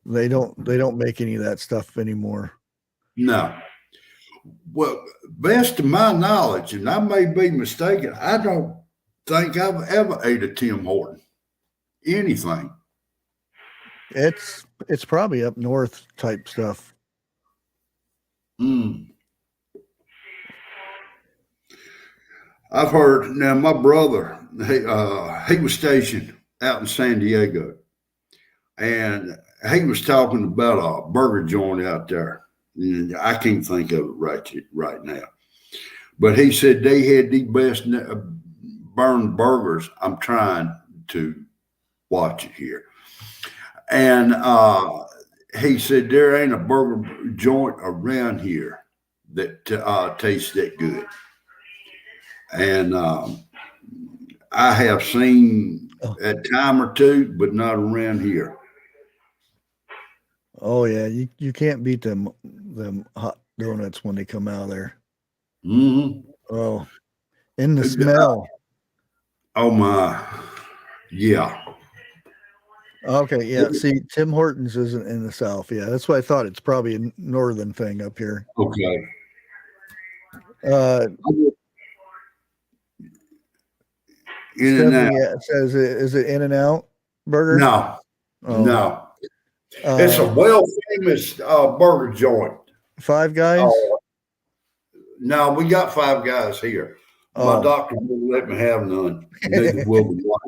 They don't make any of that stuff anymore. No. Well, best of my knowledge, and I may be mistaken, I don't think I've ever ate a Tim Horton. Anything. It's probably up north type stuff. I've heard. Now my brother, he was stationed out in San Diego, and he was talking about a burger joint out there. And I can't think of it right now, but he said they had the best burned burgers. I'm trying to watch it here. And he said there ain't a burger joint around here that tastes that good. And I have seen a time or two, but not around here. Oh yeah, you can't beat them hot donuts when they come out of there. Mm-hmm. Oh, and the smell. Oh my, yeah. Okay, yeah. See, Tim Hortons isn't in the South. Yeah, that's what I thought. It's probably a northern thing up here. Okay. Stephanie says, "Is it In-N-Out burger?" No, no. It's a famous burger joint. Five Guys? No, we got Five Guys here. My doctor won't let me have none. Neither will my wife.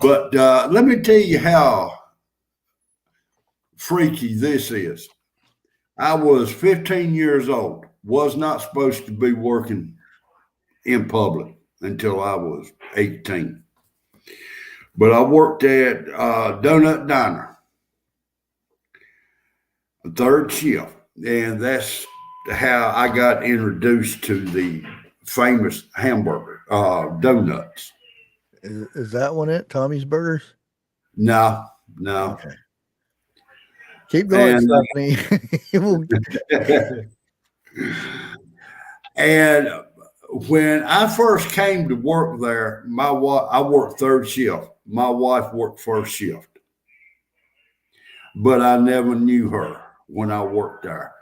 But let me tell you how freaky this is. I was 15 years old, was not supposed to be working in public until I was 18. But I worked at Donut Diner, third shift, and that's how I got introduced to the famous hamburger, donuts. Is that one it? Tommy's Burgers? No. Okay. Keep going, Stephanie. And when I first came to work there, I worked third shift. My wife worked first shift, but I never knew her when I worked there.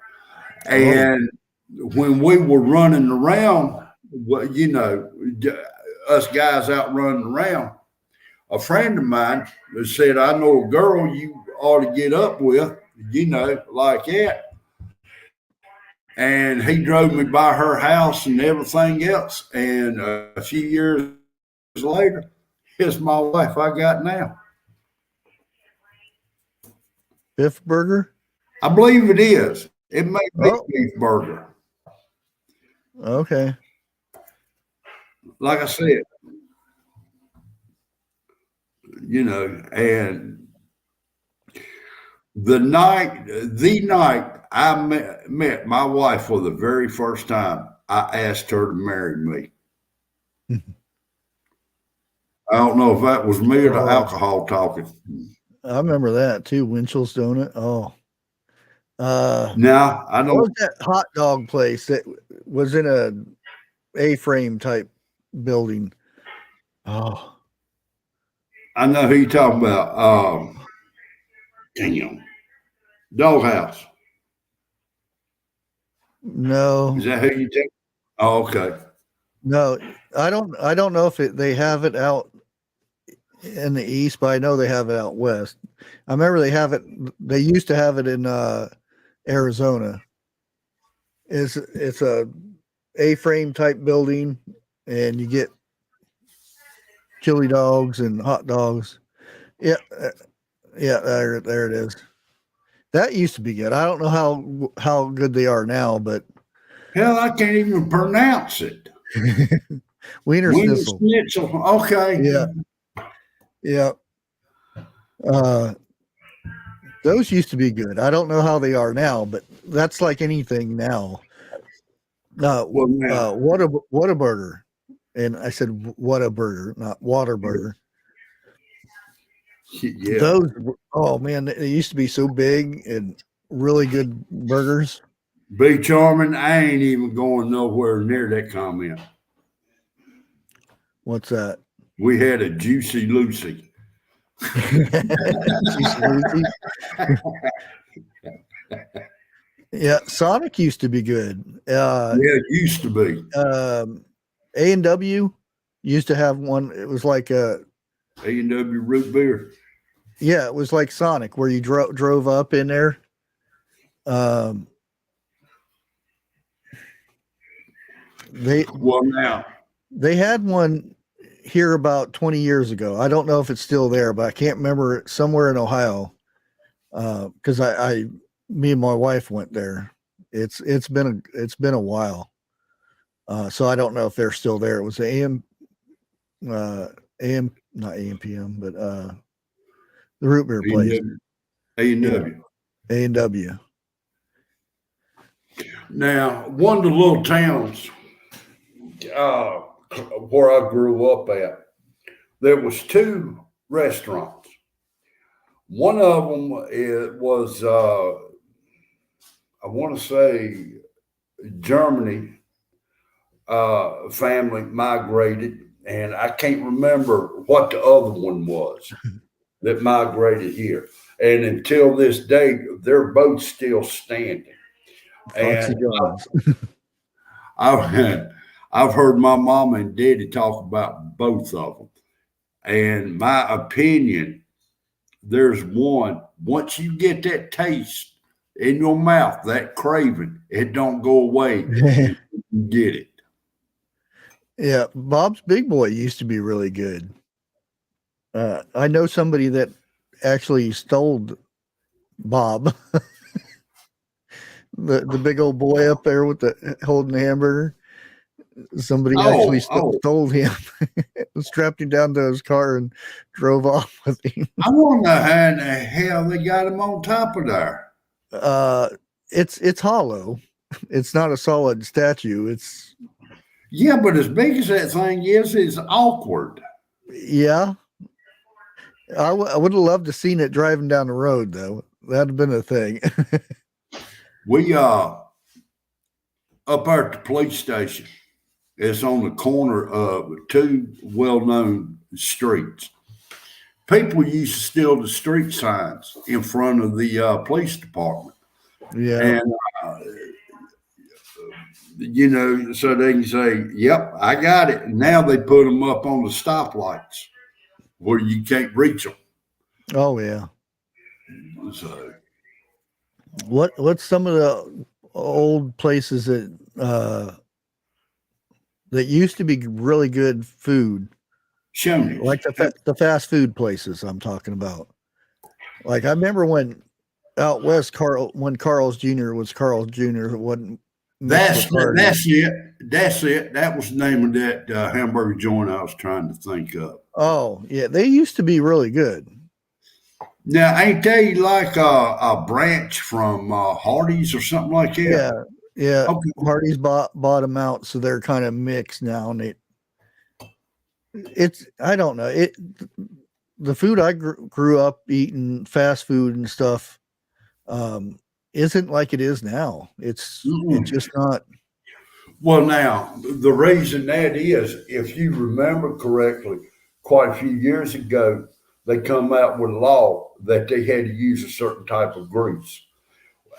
And when we were running around, well, you know, us guys out running around, a friend of mine said, "I know a girl you ought to get up with, you know, like that." And he drove me by her house and everything else. And a few years later, here's my wife I got now. Biff Burger? I believe it is. It may be beef burger. Okay. Like I said, you know, and the night I met my wife for the very first time, I asked her to marry me. I don't know if that was me or the alcohol talking. I remember that too. Winchell's Donut. Oh, now I what don't. was that hot dog place that was in a A-frame type building? Oh, I know who you talking about. Damn, Doghouse. no, Is that who you think? Oh, okay. no, I don't know if they have it out in the east, but I know they have it out west. I remember they used to have it in Arizona. It's a A-frame type building, and you get chili dogs and hot dogs. Yeah, there it is. That used to be good. I don't know how good they are now, but Hell, I can't even pronounce it. Wiener Schnitzel. Okay. Yeah. Those used to be good. I don't know how they are now, but that's like anything now. Whataburger, and I said Whataburger, not Waterburger. Yeah. Those, oh man, they used to be so big and really good burgers. Be charming. I ain't even going nowhere near that comment. What's that? We had a Juicy Lucy. Juicy Lucy. Yeah, Sonic used to be good. Yeah, it used to be. A&W used to have one. It was like a A&W root beer. Yeah, it was like Sonic, where you drove up in there. They had one here about 20 years ago. I don't know if it's still there, but I can't remember. Somewhere in Ohio, because me and my wife went there. It's been a while, so I don't know if they're still there. It was AM, not AMPM, but the root beer place. A&W. A&W. Now, one of the little towns where I grew up at, there was two restaurants. One of them was, I want to say, Germany family migrated, and I can't remember what the other one was that migrated here. And until this day, they're both still standing. And I've heard my mom and daddy talk about both of them. And my opinion, there's one, once you get that taste in your mouth, that craving, it don't go away. You get it. Yeah, Bob's Big Boy used to be really good. I know somebody that actually stole Bob, the big old boy up there with the holding the hamburger. Somebody actually stole him, strapped him down to his car, and drove off with him. I wonder how in the hell they got him on top of there. It's hollow. It's not a solid statue. Yeah, but as big as that thing is, it's awkward. Yeah. I would have loved to seen it driving down the road, though. That'd have been a thing. We up at the police station. It's on the corner of two well-known streets. People used to steal the street signs in front of the police department. Yeah. And so they can say, "Yep, I got it." And now they put them up on the stoplights where you can't reach them. Oh yeah. So, what's some of the old places that used to be really good food? Shoney's. Like the fast food places I'm talking about. Like I remember when out west, when Carl's Jr. was Carl's Jr. It wasn't mixed with Hardee's. That's it. That's it. That was the name of that hamburger joint I was trying to think of. Oh, yeah. They used to be really good. Now, ain't they like a branch from Hardee's or something like that? Yeah. Yeah. Okay. Hardee's bought them out, so they're kind of mixed now. And I don't know. The food I grew up eating, fast food and stuff, isn't like it is now. It's just not. Well, now, the reason that is, if you remember correctly, quite a few years ago, they come out with a law that they had to use a certain type of grease.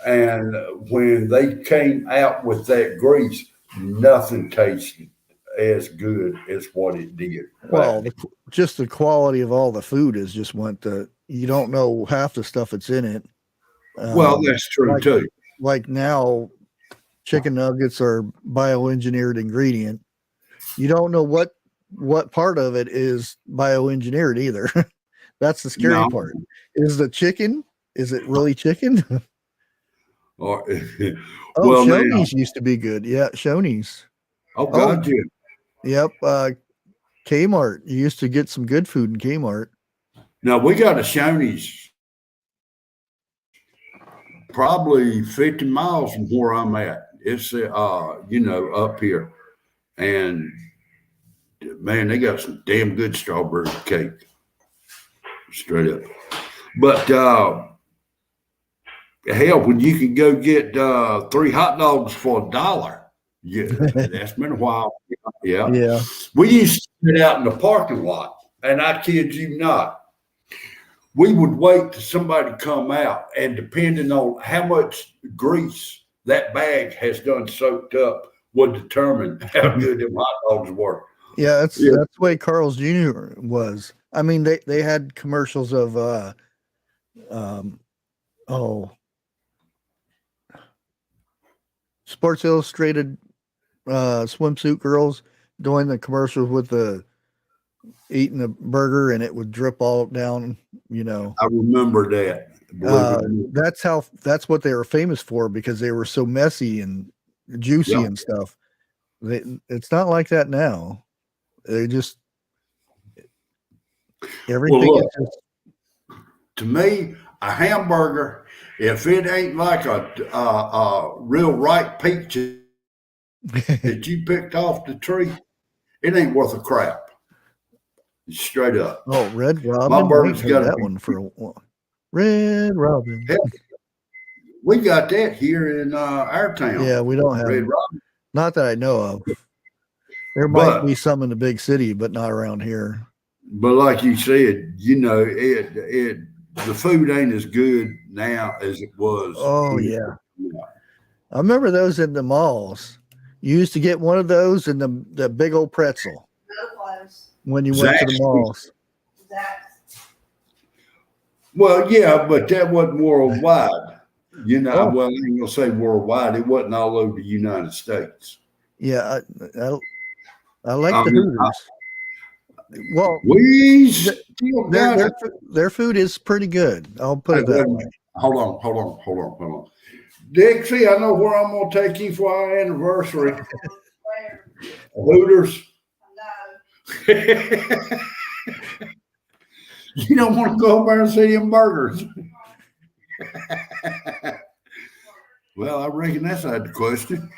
And when they came out with that grease, nothing tasted as good as what it did. Well, just the quality of all the food is just you don't know half the stuff that's in it. Well, that's true too. Like now, chicken nuggets are bioengineered ingredient. You don't know what part of it is bioengineered either. That's the scary part. Is the chicken? Is it really chicken? Well, Shoney's used to be good. Yeah, Shoney's. Oh, God, yeah. Yep. Kmart. You used to get some good food in Kmart. Now, we got a Shoney's probably 50 miles from where I'm at. It's, up here. And, man, they got some damn good strawberry cake. Straight up. But, hell, when you can go get 3 hot dogs for $1, yeah, that's been a while. Yeah. Yeah. We used to sit out in the parking lot, and I kid you not, we would wait till somebody come out, and depending on how much grease that bag has done soaked up would determine how good them hot dogs were. Yeah, that's the way Carl's Jr. was. I mean, they had commercials of Sports Illustrated swimsuit girls doing the commercials with eating a burger and it would drip all down, I remember that. That's what they were famous for, because they were so messy and juicy and stuff. It's not like that now. They just everything. Well, look, to me, a hamburger, if it ain't like a real ripe peach that you picked off the tree, it ain't worth a crap. Straight up. Oh, Red Robin. My burger's got that one for a while. Red Robin. Hell, we got that here in our town. Yeah, we don't have Red Robin. Not that I know of. There might be some in the big city, but not around here. But like you said, the food ain't as good now as it was. Oh yeah. I remember those in the malls. You used to get one of those and the big old pretzel when you went to the malls. Well, yeah, but that wasn't worldwide. Well, I ain't gonna say worldwide. It wasn't all over the United States. Yeah, I like the Hooters. Well, their food is pretty good. I'll put it that way. Hold on. Dixie, I know where I'm going to take you for our anniversary. Hooters. You don't want to go over there and see them burgers. Well, I reckon that's out of the question.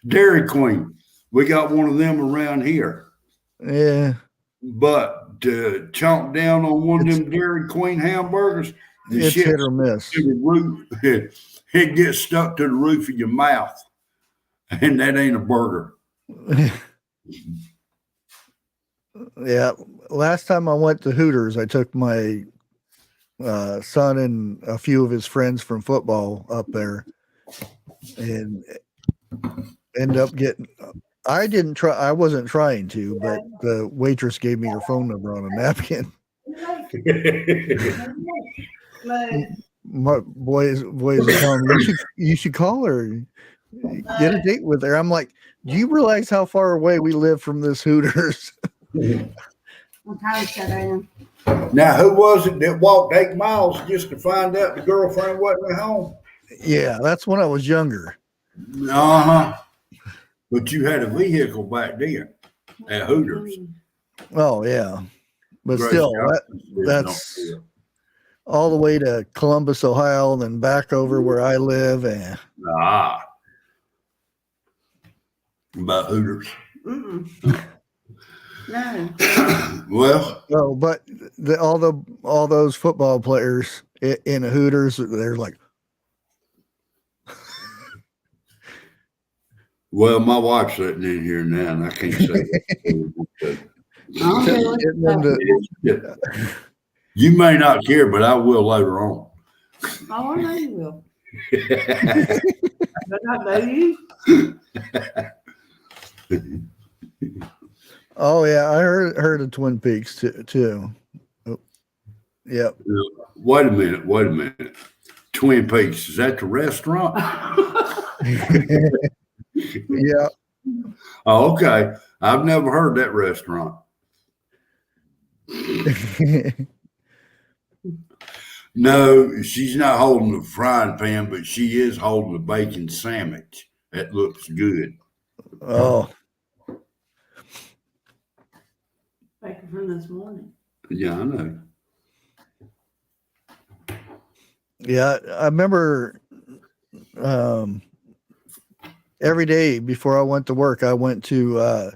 Dairy Queen. We got one of them around here. Yeah. But to chomp down on one of them Dairy Queen hamburgers, it's hit or miss. It gets stuck to the roof of your mouth. And that ain't a burger. Yeah. Last time I went to Hooters, I took my son and a few of his friends from football up there and end up getting I wasn't trying to, but the waitress gave me her phone number on a napkin. My boys are telling me you should call her, get a date with her. I'm like, do you realize how far away we live from this Hooters? What time is that I am? Now, who was it that walked 8 miles just to find out the girlfriend wasn't at home? Yeah, that's when I was younger. Uh-huh. But you had a vehicle back then at Hooters. Oh yeah, but Grace still, Johnson lived on that's there. all the way to Columbus, Ohio, then back over where I live. And Ah. About Hooters. No. Well, oh, but all those football players in the Hooters, they're like, well, my wife's sitting in here now, and I can't say that. getting them to, You may not care, but I will later on. Oh, I know you will. But I know you. oh yeah, I heard of Twin Peaks too. Oh, yep. Wait a minute. Twin Peaks, is that the restaurant? Yeah. Oh, okay. I've never heard that restaurant. No, she's not holding the frying pan, but she is holding the bacon sandwich. That looks good. Oh, Bacon from this morning. Yeah, I know. yeah. I remember every day before I went to work, I went to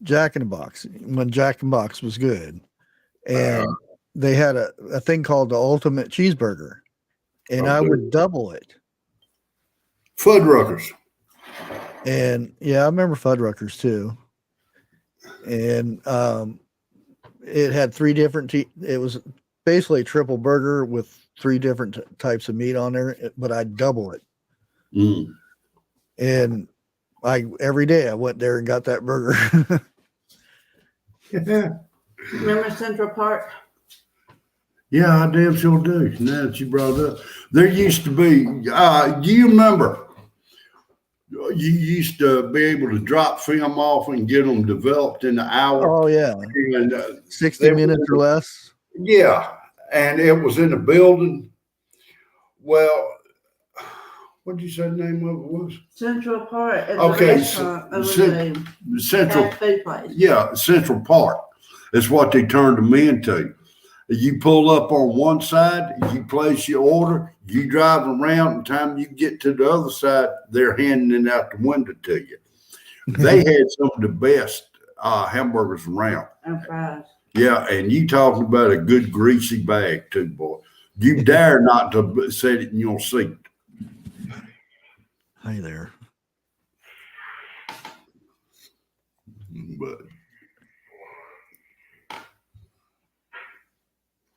Jack in the Box when Jack in the Box was good. And they had a thing called the Ultimate Cheeseburger. And I would double it. Fuddruckers. And yeah, I remember Fuddruckers too. And it had 3 different, it was basically a triple burger with 3 different types of meat on there, but I'd double it. Mm. And every day I went there and got that burger. Remember Central Park? Yeah, I damn sure do. Now that you brought it up, there used to be. Do you remember? You used to be able to drop film off and get them developed in an hour. Oh yeah, and 60 minutes or less. Yeah, and it was in a building. Well, what did you say the name of it was? Central Park. At Okay, the restaurant over the Central. fast food place. Yeah, Central Park. That's what they turned them into. You pull up on one side, you place your order, you drive around, and time you get to the other side, they're handing it out the window to you. They had some of the best hamburgers around. And fries. Yeah, and you talking about a good greasy bag too, boy. You dare not to set it in your seat. Hi there. But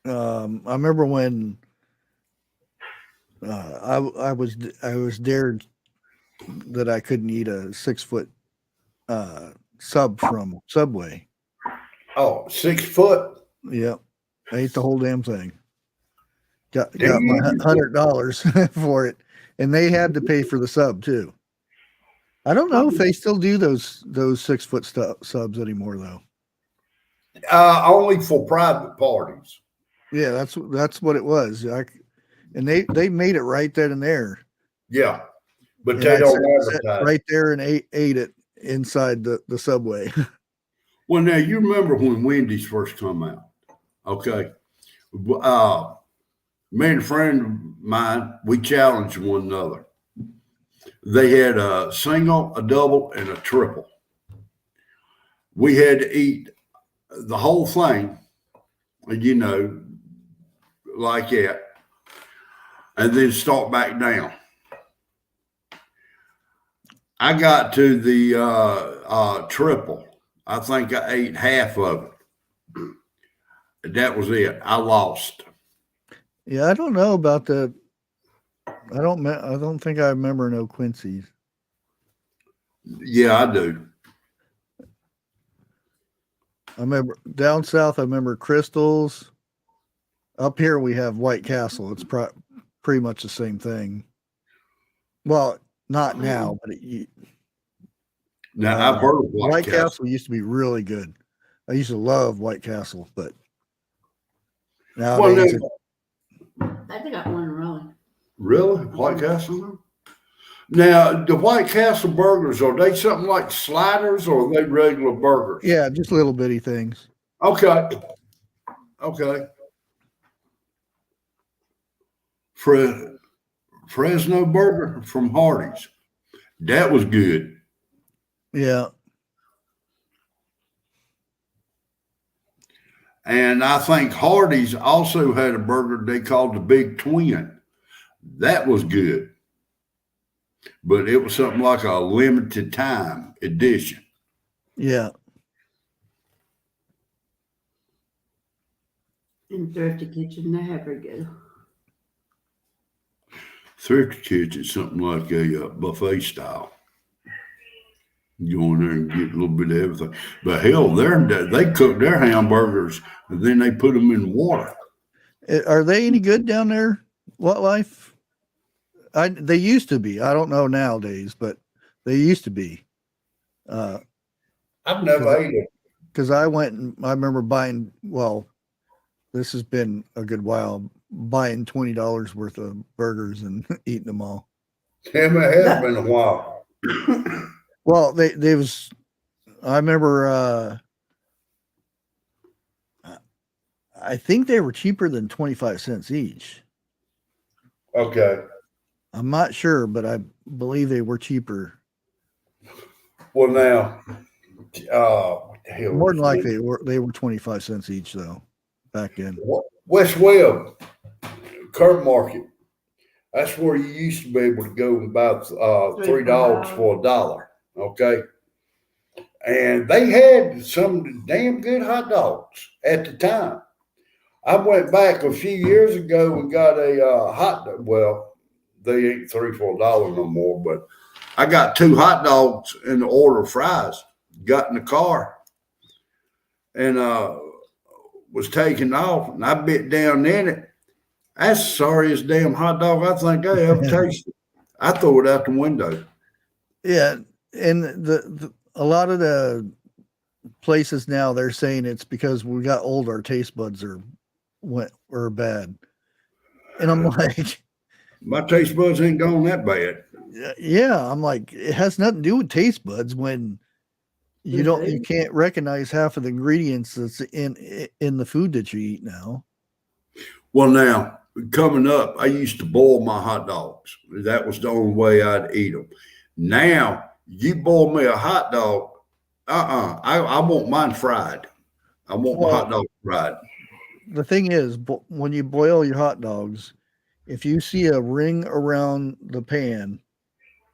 I remember when I was dared that I couldn't eat a 6-foot sub from Subway. Oh, 6 foot? Yep. I ate the whole damn thing. Got my $100 for it. And they had to pay for the sub too. I don't know if they still do those 6-foot subs anymore though. Only for private parties. Yeah, that's what it was. And they made it right then and there. Yeah, but And they I don't sat advertise. right there and ate it inside the Subway. Well, now you remember when Wendy's first come out, okay? Me and a friend of mine, we challenged one another. They had a single, a double, and a triple. We had to eat the whole thing, you know, like that, and then start back down. I got to the triple. I think I ate half of it. That was it. I lost. Yeah, I don't know about the. I don't think I remember no Quincy's. Yeah, I do. I remember down south. I remember Crystals. Up here we have White Castle. It's pretty much the same thing. Well, not now, but Now I've heard of White Castle used to be really good. I used to love White Castle, but Nowadays, I think I got one in Raleigh. Really? White Castle? Now, the White Castle burgers, are they something like sliders or are they regular burgers? yeah, just little bitty things. Okay. Okay. Fresno burger from Hardee's. That was good. Yeah. And I think Hardee's also had a burger they called the Big Twin. That was good. But it was something like a limited time edition. Yeah. In Thrifty Kitchen, they have very good. Thrifty Kitchen, something like a buffet style. You go in there and get a little bit of everything. But hell, they cook their hamburgers and then they put them in water. Are they any good down there? What Life? They used to be. I don't know nowadays, but they used to be. I've never ate it. Because I went and I remember buying, well, this has been a good while, buying $20 worth of burgers and eating them all. Damn, it has been a while. Well, they was, I remember, I think they were cheaper than 25 cents each. Okay. I'm not sure, but I believe they were cheaper. Well, now, what the hell? More than likely they were 25 cents each though, back then. West Webb, Kurt Market. That's where you used to be able to go and buy 3 dogs for $1. Okay. And they had some damn good hot dogs at the time. I went back a few years ago and got a hot dog. Well, they ain't $3, $4 no more, but I got 2 hot dogs and the order of fries. Got in the car and was taking off, and I bit down in it. That's the sorriest damn hot dog I think I ever tasted. I threw it out the window. Yeah, and a lot of the places now they're saying it's because we got old, our taste buds are bad, and I'm like, my taste buds ain't gone that bad. Yeah, I'm like, it has nothing to do with taste buds when you can't recognize half of the ingredients that's in the food that you eat now. Well, now coming up, I used to boil my hot dogs. That was the only way I'd eat them. Now you boil me a hot dog, I want mine fried. I want my hot dog fried. The thing is, when you boil your hot dogs, if you see a ring around the pan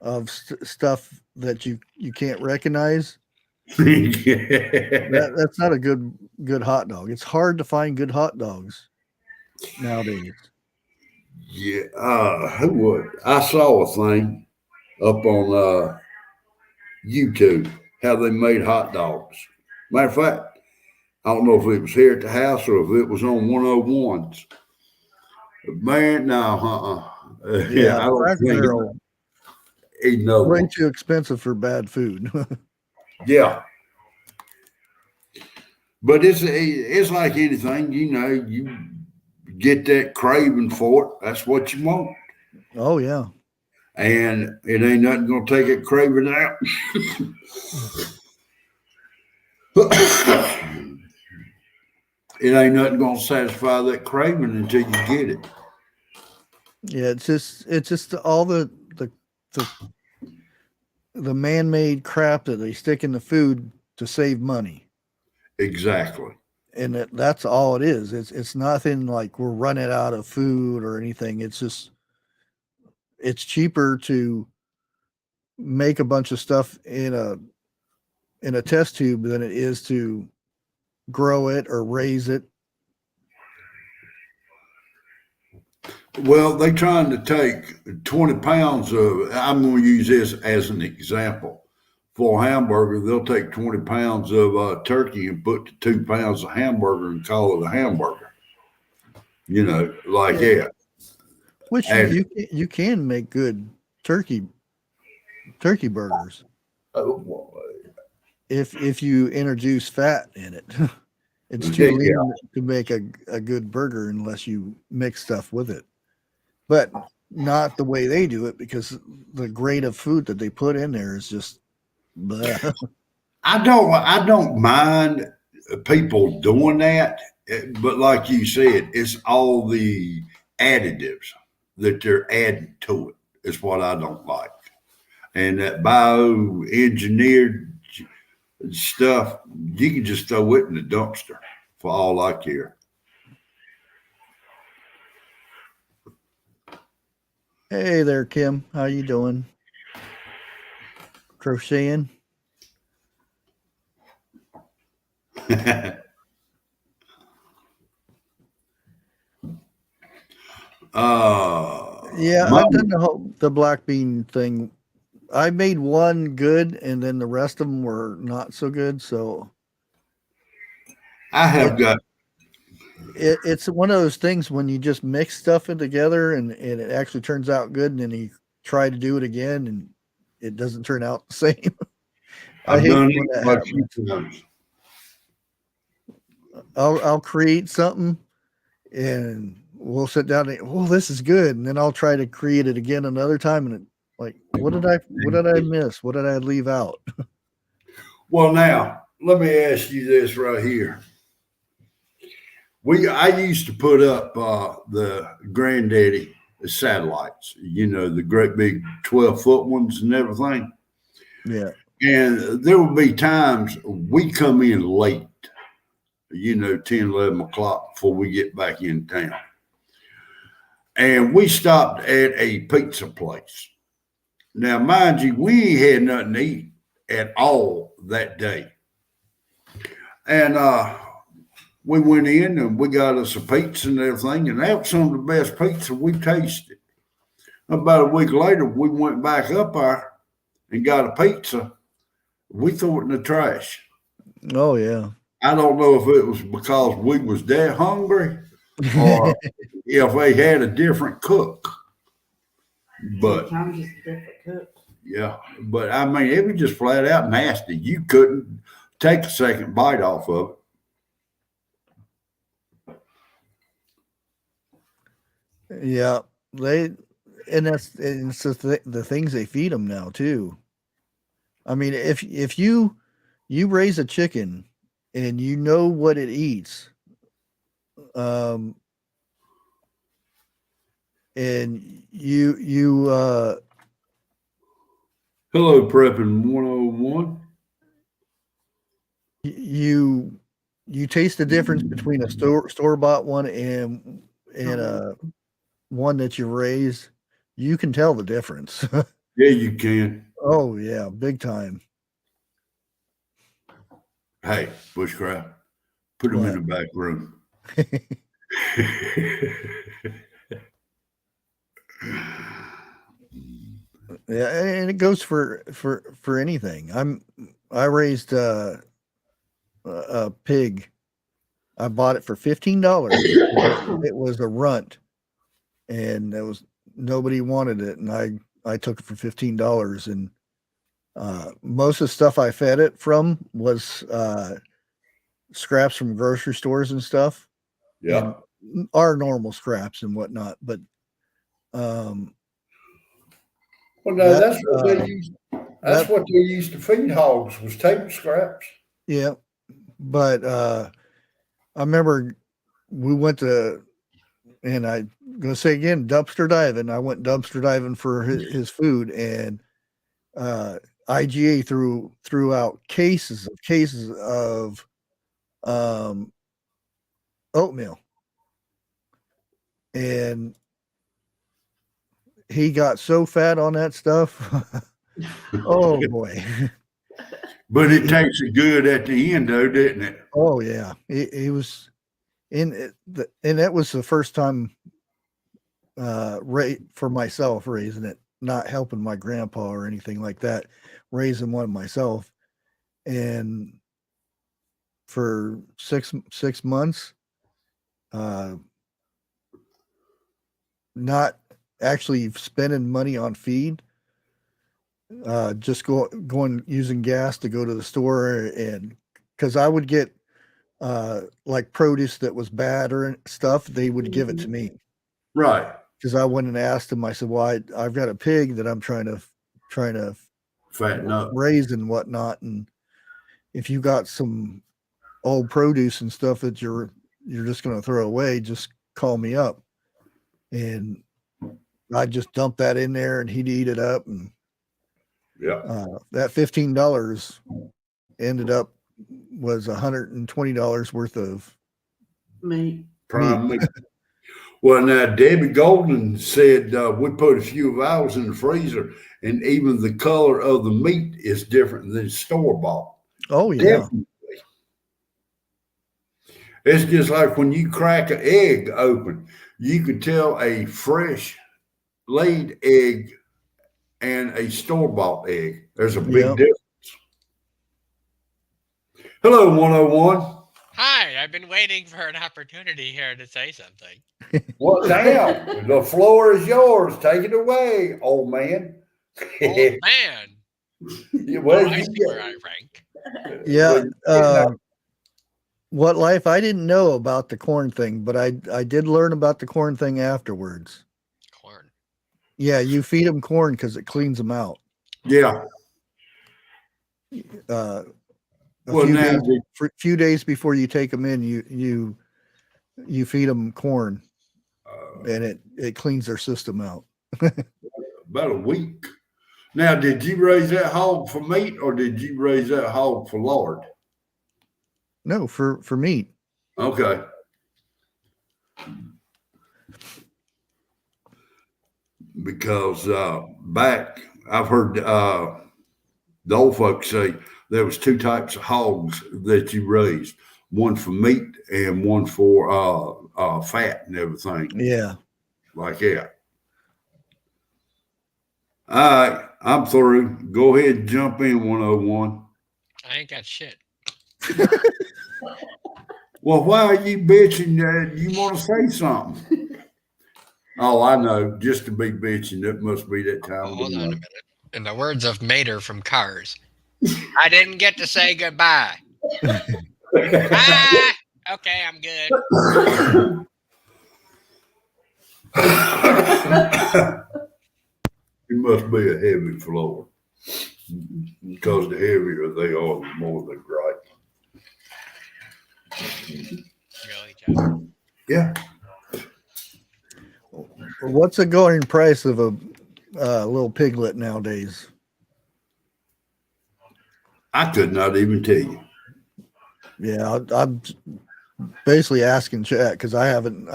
of stuff that you can't recognize, that's not a good hot dog. It's hard to find good hot dogs nowadays. Yeah, who would? I saw a thing up on YouTube how they made hot dogs. Matter of fact, I don't know if it was here at the house or if it was on 101s. Man, no, Yeah, I don't think way too expensive for bad food. Yeah. But it's like anything, you get that craving for it. That's what you want. Oh, yeah. And it ain't nothing going to take it craving out. It ain't nothing going to satisfy that craving until you get it. Yeah, it's just all the man-made crap that they stick in the food to save money. Exactly. And that's all it is. It's nothing like we're running out of food or anything. It's just it's cheaper to make a bunch of stuff in a test tube than it is to grow it or raise it. Well, they trying to take 20 pounds of, I'm going to use this as an example. For a hamburger, they'll take 20 pounds of turkey and put 2 pounds of hamburger and call it a hamburger. Like that. Which you can make good turkey burgers. Oh, boy. If you introduce fat in it. It's too Yeah. lean to make a good burger unless you mix stuff with it. But not the way they do it, because the grade of food that they put in there is just bleh. I don't mind people doing that, but like you said, it's all the additives that they're adding to it. Is what I don't like. And that bioengineered stuff, you can just throw it in the dumpster for all I care. Hey there, Kim. How you doing? Crocheting? Yeah, I've done the black bean thing. I made one good, and then the rest of them were not so good. So I have got. It's one of those things when you just mix stuff in together and it actually turns out good, and then you try to do it again and it doesn't turn out the same. I've done it a few times. I'll create something and we'll sit down and, oh, this is good, and then I'll try to create it again another time, and like, what did I miss? What did I leave out? Well, now let me ask you this right here. I used to put up the granddaddy satellites, the great big 12-foot ones and everything. Yeah. And there would be times we come in late, 10, 11 o'clock before we get back in town. And we stopped at a pizza place. Now, mind you, we ain't had nothing to eat at all that day. And we went in and we got us a pizza and everything, and that was some of the best pizza we tasted. About a week later, we went back up there and got a pizza. We threw it in the trash. Oh, yeah. I don't know if it was because we was that hungry or if they had a different cook. But Sometimes it's a different cook. yeah, but I mean, it was just flat out nasty. You couldn't take a second bite off of it. Yeah, it's the things they feed them now too. I mean, if you raise a chicken and you know what it eats, and you hello, Prepping 101. You taste the difference between a store bought one and one that you raise. You can tell the difference. Yeah, you can. Oh yeah, big time. Hey, Bushcraft, put them in the back room. Yeah, and it goes for anything. I raised a pig. I bought it for $15. It was a runt, and nobody wanted it, and I took it for $15. And most of the stuff I fed it from was scraps from grocery stores and stuff. Yeah, and our normal scraps and whatnot. But well, no, that's what they used. That's what they used to feed hogs, was table scraps. Yeah, but I remember we went to, and I'm going to say again, dumpster diving. I went dumpster diving for his food, and IGA threw out cases of oatmeal, and he got so fat on that stuff. Oh boy. But it tasted good at the end, though, didn't it? Oh yeah, he was in it, and that was the first time for myself raising it, not helping my grandpa or anything like that, raising one myself. And for six months, not actually spending money on feed, just going using gas to go to the store, and because I would get like produce that was bad or stuff, they would give it to me. Right. Because I went and asked them. I said, "Well, I've got a pig that I'm trying to fatten up, raise and whatnot, and if you got some old produce and stuff that you're just going to throw away, just call me up." And I just dumped that in there, and he'd eat it up, and that $15 ended up was $120 worth of meat. prime meat. Well, now Debbie Golden said we put a few of ours in the freezer, and even the color of the meat is different than store bought. Oh yeah. Definitely. It's just like when you crack an egg open, you can tell a fresh laid egg and a store bought egg. There's a big difference. Hello, 101. Hi, I've been waiting for an opportunity here to say something. Well, damn, the floor is yours. Take it away, old man. Old man. Well, I see where I rank. Yeah. What life? I didn't know about the corn thing, but I did learn about the corn thing afterwards. Corn. Yeah, you feed them corn because it cleans them out. Yeah. A Well, few days before you take them in, you feed them corn, and it cleans their system out. About a week. Now, did you raise that hog for meat, or did you raise that hog for lard? No, for meat. Okay. Because back, I've heard the old folks say there was two types of hogs that you raised, one for meat and one for fat and everything. Yeah. Like that. All right, I'm through. Go ahead and jump in, 101. I ain't got shit. Well, why are you bitching that you want to say something? Oh, I know. Just to be bitching, it must be that time. Hold on a minute. In the words of Mater from Cars, I didn't get to say goodbye. Bye. Okay, I'm good. It must be a heavy floor. Because the heavier they are, the more they gripe. Really, Jeff? Yeah. What's the going price of a little piglet nowadays? I could not even tell you. Yeah, I'm basically asking Chat because I haven't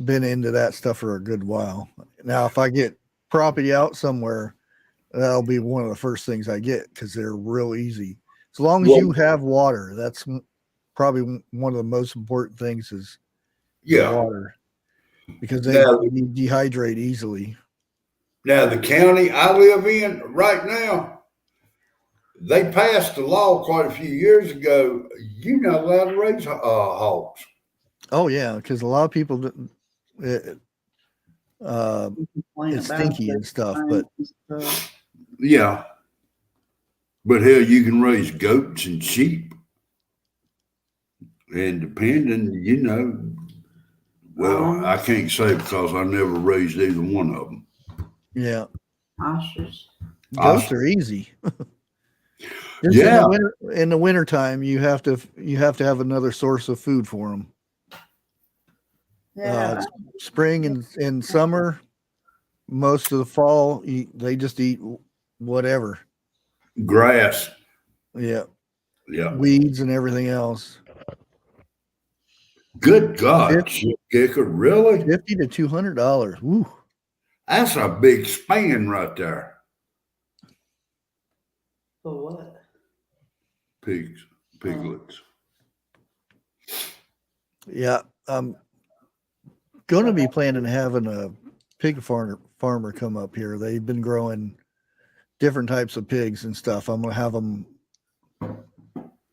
been into that stuff for a good while. Now, if I get property out somewhere, that'll be one of the first things I get because they're real easy. As long as you have water, that's probably one of the most important things is water, because they dehydrate easily. Now, the county I live in right now, they passed a law quite a few years ago. You're not allowed to raise hogs. Oh yeah, because a lot of people it's stinky and stuff, but yeah. But hell, you can raise goats and sheep, and depending, well, I can't say because I never raised either one of them. Yeah, Ostrich. Goats are easy. Yeah. In the wintertime, you have to have another source of food for them. Yeah. Spring and summer, most of the fall, they just eat whatever. Grass. Yeah. Yeah. Weeds and everything else. Good God, kicker, really? $50 to $200. Woo. That's a big span right there. For what? Piglets. Yeah, I'm going to be planning on having a pig farmer come up here. They've been growing different types of pigs and stuff. I'm going to have them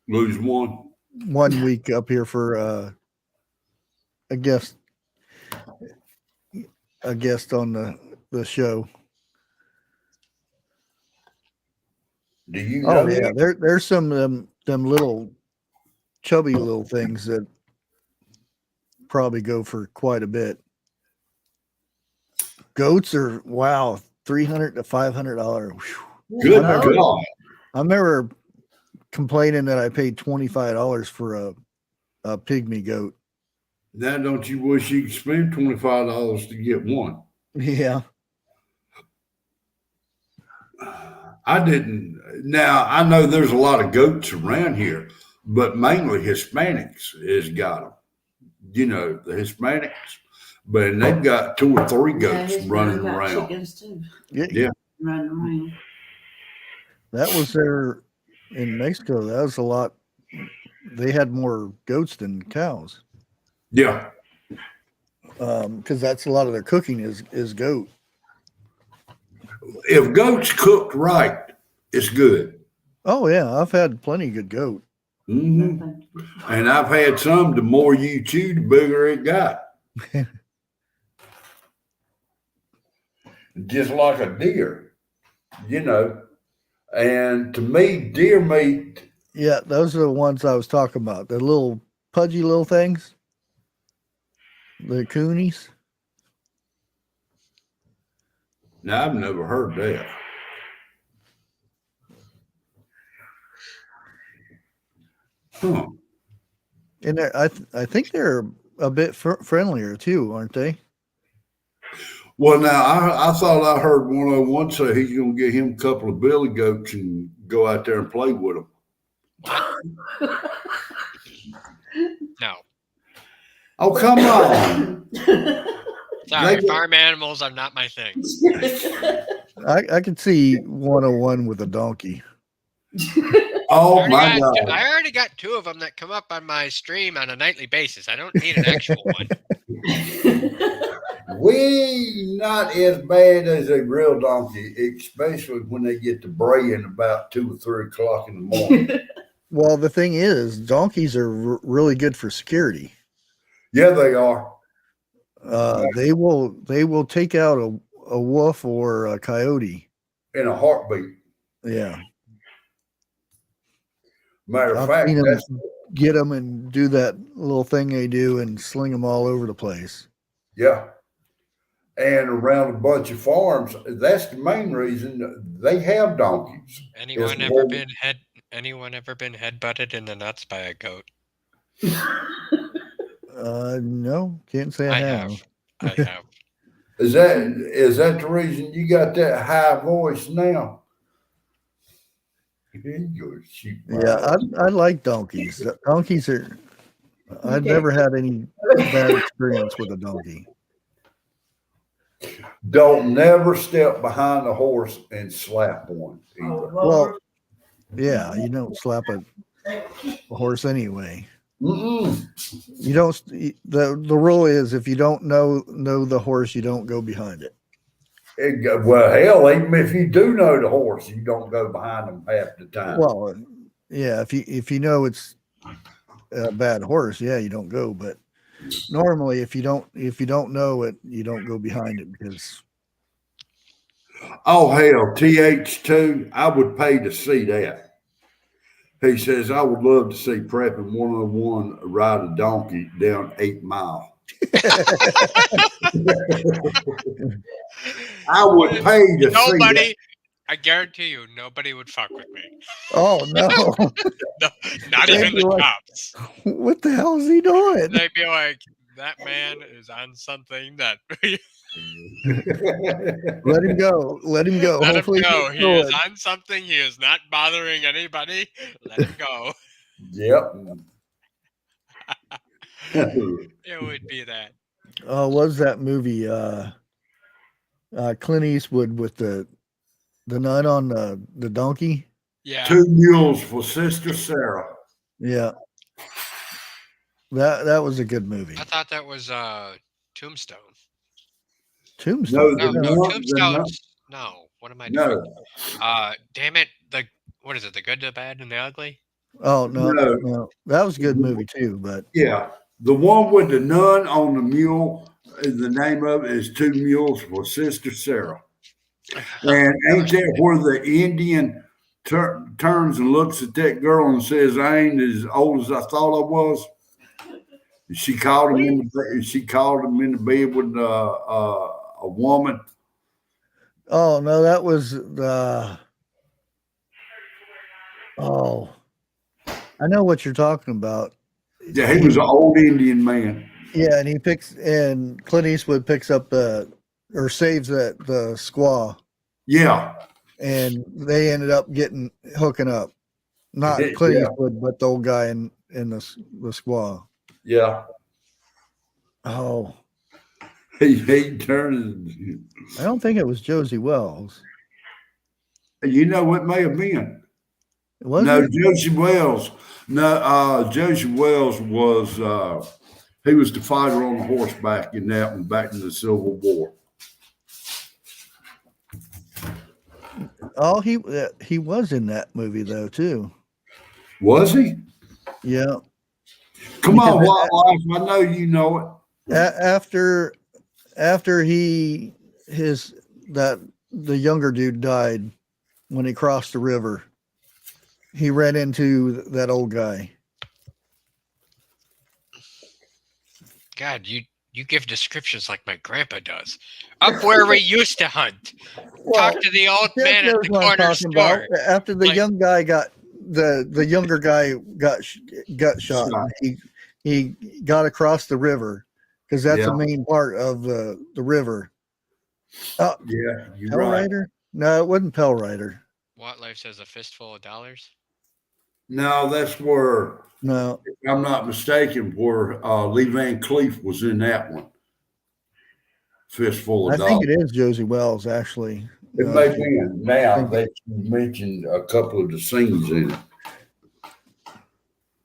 lose one week up here for a guest on the show. Do you know? Oh yeah, there's some them little chubby little things that probably go for quite a bit. Goats are $300 to $500. Good God. I remember complaining that I paid $25 for a pygmy goat. Now, don't you wish you could spend $25 to get one? Yeah. I didn't. Now, I know there's a lot of goats around here, but mainly Hispanics has got them. You know, the Hispanics. But they've got 2 or 3 goats running around. Chickens too. Yeah. Running around. That was there in Mexico. That was a lot. They had more goats than cows. Yeah. Because that's a lot of their cooking is goat. If goat's cooked right, it's good. Oh, yeah. I've had plenty of good goat. Mm-hmm. And I've had some, the more you chew, the bigger it got. Just like a deer, you know. And to me, deer meat. Yeah, those are the ones I was talking about. The little pudgy little things. The coonies. Now, I've never heard that. Huh. And I think they're a bit friendlier too, aren't they? Well, now, I thought I heard 101 say he's going to get him a couple of billy goats and go out there and play with them. No. Oh, come on. Sorry, farm animals are not my thing. I could see 101 with a donkey. Oh, my God. I already got 2 of them that come up on my stream on a nightly basis. I don't need an actual one. We not as bad as a real donkey, especially when they get to braying about 2 or 3 o'clock in the morning. Well, the thing is, donkeys are really good for security. Yeah, they are. They will take out a wolf or a coyote In a heartbeat. Yeah. Matter of I've fact, seen them get them and do that little thing they do and sling them all over the place. yeah. And around a bunch of farms, that's the main reason they have donkeys. Anyone ever been head-butted in the nuts by a goat? No, can't say I have. I have. Is that the reason you got that high voice now? Yeah, I like donkeys. Donkeys are. I've never had any bad experience with a donkey. Don't never step behind a horse and slap one. Either. Well, yeah, you don't slap a horse anyway. Mm-mm. You don't. The rule is if you don't know the horse, you don't go behind it. Well, hell, even if you do know the horse, you don't go behind them half the time. Well, yeah, if you know it's a bad horse, yeah, you don't go. But normally, if you don't know it, you don't go behind it because. Oh hell, TH2, I would pay to see that. He says, I would love to see Prepping 101 ride a donkey down 8 Mile. I would pay to see that. I guarantee you, nobody would fuck with me. Oh, no. No, not even the cops. What the hell is he doing? They'd be like, that man is on something that... Let him go. Let him go. Let Hopefully him go. He is on something. He is not bothering anybody. Let him go. Yep. It would be that. What was that movie? Clint Eastwood with the nun on the donkey. Yeah. 2 mules for Sister Sarah. Yeah. That was a good movie. I thought that was Tombstone. Tombstone. No, Tombstone. No. What am I doing? No. Damn it. What is it? The Good, the Bad, and the Ugly? Oh no. That was a good movie too, but yeah. The one with the nun on the mule, the name of it is 2 Mules for Sister Sarah. And ain't that where the Indian turns and looks at that girl and says, "I ain't as old as I thought I was." She called him in the bed. She called him in the bed with a woman. Oh no, that was the. Oh, I know what you're talking about. Yeah, he was an old Indian man. Yeah, and Clint Eastwood picks up or saves the squaw. Yeah, and they ended up hooking up. Not Clint Yeah. Eastwood, but the old guy in the squaw. Yeah. Oh, He turned. I don't think it was Josie Wells. You know, it may have been. Was No, it? Josie Wells. No, Josie Wells was he was the fighter on the horseback in that one back in the Civil War. Oh, he was in that movie though too. Was he? Yeah. Come Because on, Wildlife. I know you know it. After the younger dude died when he crossed the river, he ran into that old guy. God, you give descriptions like my grandpa does. Up where we used to hunt. Talk to the old man at the corner store. After the young guy the younger guy got shot. He got across the river because that's the main part of the river. Yeah, you're Pell right. Rider? No, it wasn't Pell Rider. Wildlife says a fistful of dollars. No, that's where. No, if I'm not mistaken, where Lee Van Cleef was in that one. Fistful of I dollars. think it is Josie Wells actually. It may be now that you mentioned a couple of the scenes in it.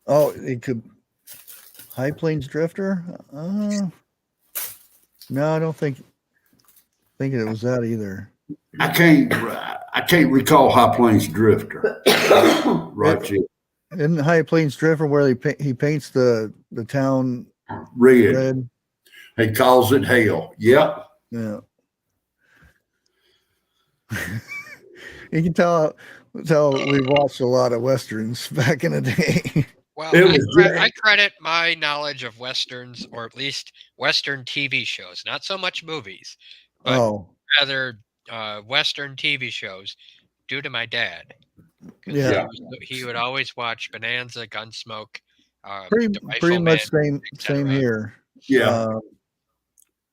Oh, it could. High Plains Drifter? No, I don't think it was that either. I can't recall High Plains Drifter. Right here. In High Plains Drifter, where he paints the town red. He calls it hell. Yep. Yeah. You can tell we watched a lot of westerns back in the day. Well, I credit my knowledge of westerns, or at least Western TV shows, not so much movies, but rather Western TV shows, due to my dad. Yeah, he would always watch Bonanza, Gunsmoke. Pretty much same here. Yeah.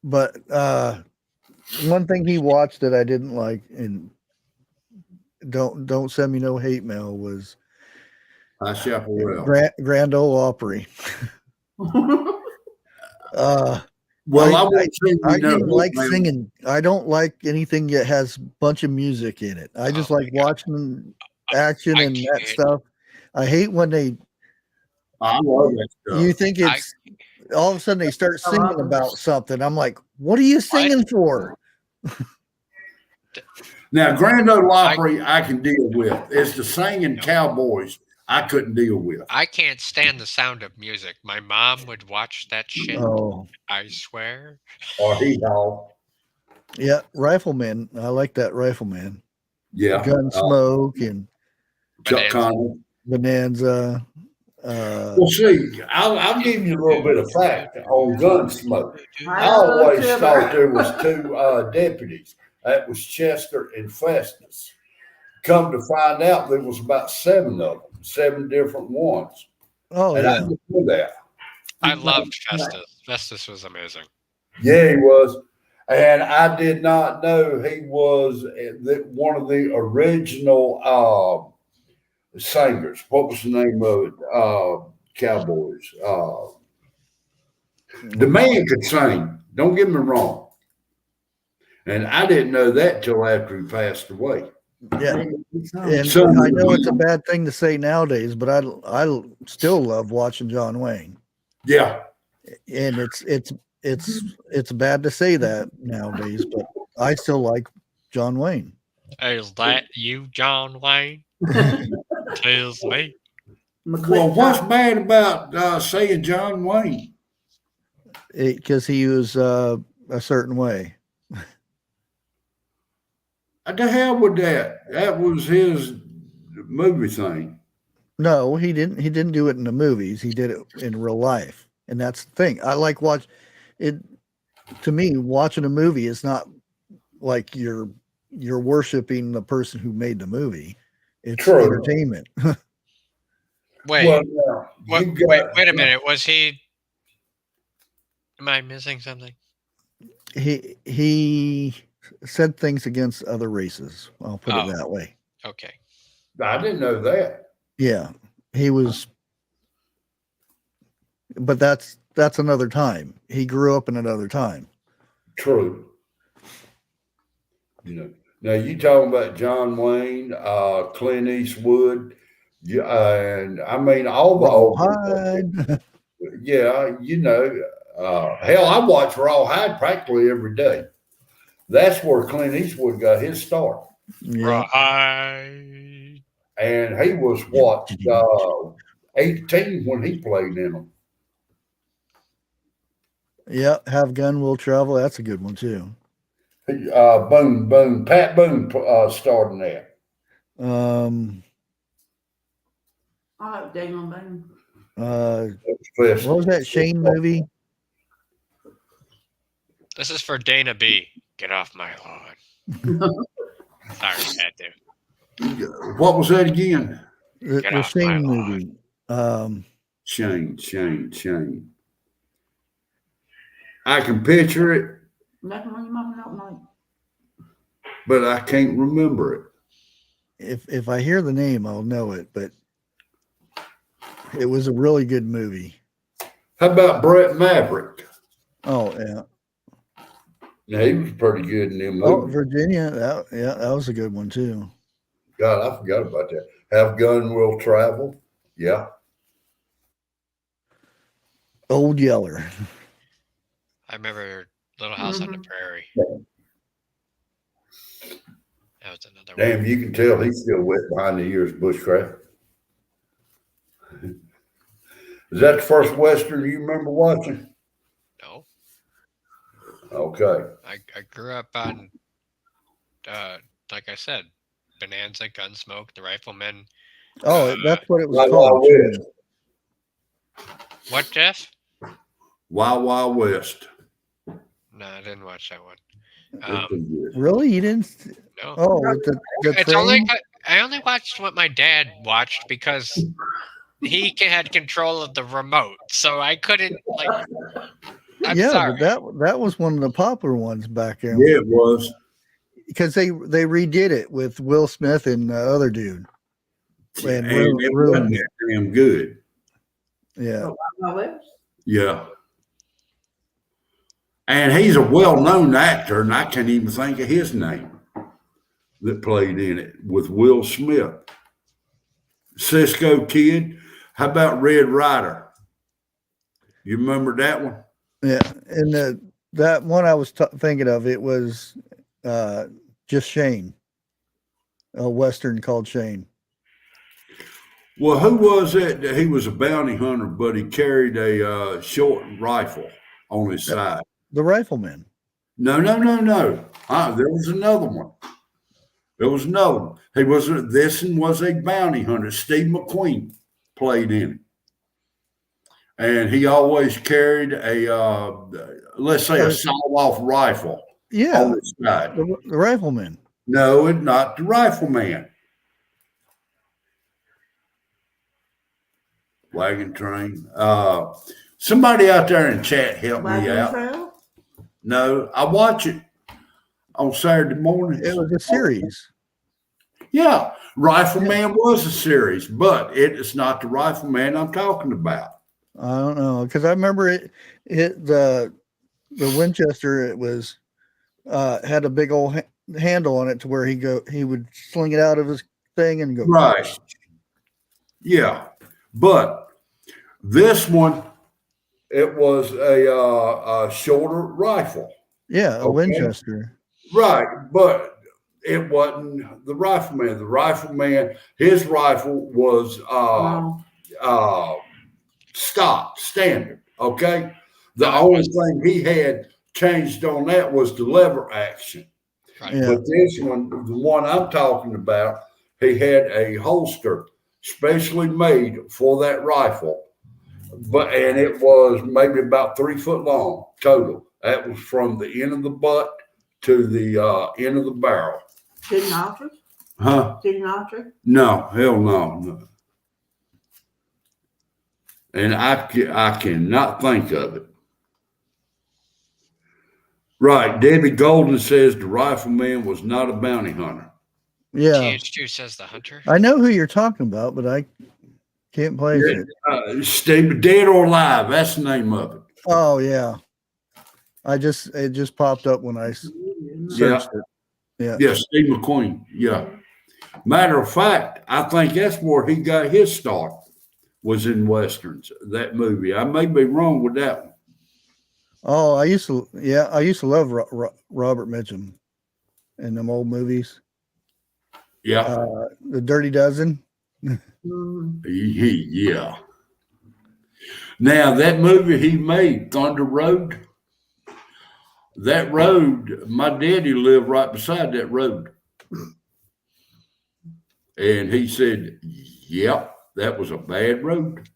But one thing he watched that I didn't like, and don't send me no hate mail, was Grand Ole Opry. I didn't like singing. I don't like anything that has a bunch of music in it. I just like watching action and that stuff. I hate when they. I love that stuff. You think it's all of a sudden they start singing about something. I'm like, what are you singing for? Now, Grand Ole Opry, I can deal with. It's the singing cowboys I couldn't deal with. I can't stand the sound of music. My mom would watch that shit. Oh. I swear. Or he-haw. Yeah, Rifleman. I like that Rifleman. Yeah. Gunsmoke and Chuck Connell. Bonanza. Well, see, I'll give you a little bit of fact on Gunsmoke. I always thought there was two deputies. That was Chester and Festus. Come to find out, there was about 7 of them, 7 different ones. Oh, and yeah. I didn't know that. I loved Festus. Festus was amazing. Yeah, he was. And I did not know he was one of the original singers. What was the name of it? Cowboys. The man could sing. Don't get me wrong. And I didn't know that till after he passed away. Yeah, and so, I know it's a bad thing to say nowadays, but I still love watching John Wayne. Yeah, and it's bad to say that nowadays, but I still like John Wayne. Is that you, John Wayne? Tells me. Well, what's bad about saying John Wayne? Because he was a certain way. The hell with that? That was his movie thing. No, he didn't. He didn't do it in the movies. He did it in real life, and that's the thing. I like watch it. To me, watching a movie is not like you're worshiping the person who made the movie. It's True. entertainment. Wait, Well, wait a minute. Was he? Am I missing something? He said things against other races. I'll put it that way. Okay. I didn't know that. Yeah, he was, but that's another time. He grew up in another time. True. You know, now you talking about John Wayne, Clint Eastwood, and I mean all the old. Yeah, you know, hell, I watch Rawhide practically every day. That's where Clint Eastwood got his start. Yeah. Rawhide. And he was what, 18 when he played in them. Yeah, Have Gun Will Travel. That's a good one too. Pat Boone starred in that. I like Damon Boone. What was that Shane movie? This is for Dana B. Get off my lawn. Sorry, had to. What was that again? The Shane movie. Shane. I can picture it, Nothing when your mama don't like. but I can't remember it. If I hear the name, I'll know it. But it was a really good movie. How about Brett Maverick? Oh yeah. Yeah, he was pretty good in them movies. Oh, Virginia. That was a good one too. God, I forgot about that. Have Gun Will Travel. Yeah. Old Yeller. I remember Little House on the Prairie. That was another Damn, one. you can tell he's still wet behind the ears, Bushcraft. Is that the first Western you remember watching? No. Okay. I grew up on, like I said, Bonanza, Gunsmoke, The Riflemen. Oh, that's what it was Wild called. Wild West. What, Jeff? Wild Wild West. No, I didn't watch that one. Really? You didn't? No. Oh, with the It's train? only I only watched what my dad watched because he had control of the remote, so I couldn't like. I'm sorry. But that was one of the popular ones back there. Yeah, it was. Because they redid it with Will Smith and the other dude. And it wasn't that damn good. Yeah. Yeah. And he's a well-known actor, and I can't even think of his name that played in it with Will Smith. Cisco Kid. How about Red Ryder? You remember that one? Yeah. And that one I was thinking of, it was just Shane. A Western called Shane. Well, who was it? He was a bounty hunter, but he carried a short rifle on his side. The Rifleman. No. There was another one. This one was a bounty hunter. Steve McQueen played in it. And he always carried a, let's say, a sawed-off rifle on his side. The Rifleman. No, it's not the Rifleman. Wagon Train. Somebody out there in chat help me out. No, I watch it on Saturday mornings. It was a series. Yeah, Rifleman was a series, but it's not the Rifleman I'm talking about. I don't know, because I remember the Winchester. It was had a big old handle on it to where he would sling it out of his thing and go right. Yeah, but this one, it was a shorter rifle. Yeah, a Winchester. Right, but it wasn't the Rifleman. The Rifleman, his rifle was stock, standard. Okay, the only thing he had changed on that was the lever action. Right. Yeah. But this one, the one I'm talking about, he had a holster specially made for that rifle, and it was maybe about 3 foot long total. That was from the end of the butt to the end of the barrel. Did nitrous? Huh? Did nitrous? No, hell no. And I cannot think of it. Right. Debbie Golden says the rifleman was not a bounty hunter. Yeah. TH2 says the hunter. I know who you're talking about, but I can't place it. Steve, Dead or Alive. That's the name of it. Oh yeah. It just popped up when I searched it. Yeah. Yeah, Steve McQueen. Yeah. Matter of fact, I think that's where he got his start, was in Westerns, that movie. I may be wrong with that one. Oh, I used to love Robert Mitchum in them old movies. Yeah. The Dirty Dozen. Yeah. Now, that movie he made, Thunder Road, that road, my daddy lived right beside that road. And he said, yep, that was a bad road.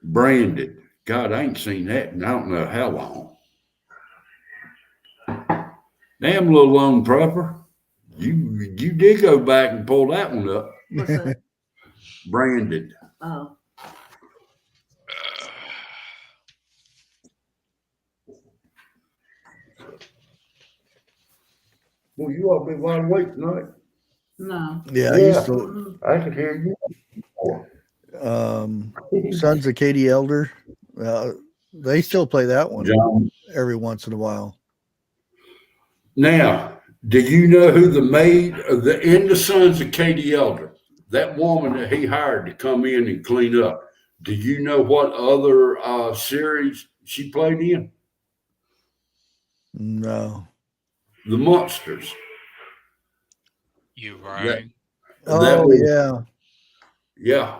Branded. God, I ain't seen that in I don't know how long. Damn, little lone prepper. You did go back and pull that one up. What's that? Branded. Oh. Well, you ought to be wide awake tonight. No. Yeah, I used to. I could hear you. Sons of Katie Elder. They still play that one every once in a while. Now, do you know who the maid in the Sons of Katie Elder, that woman that he hired to come in and clean up? Do you know what other series she played in? No. The Monsters. You right. Yeah. Yeah.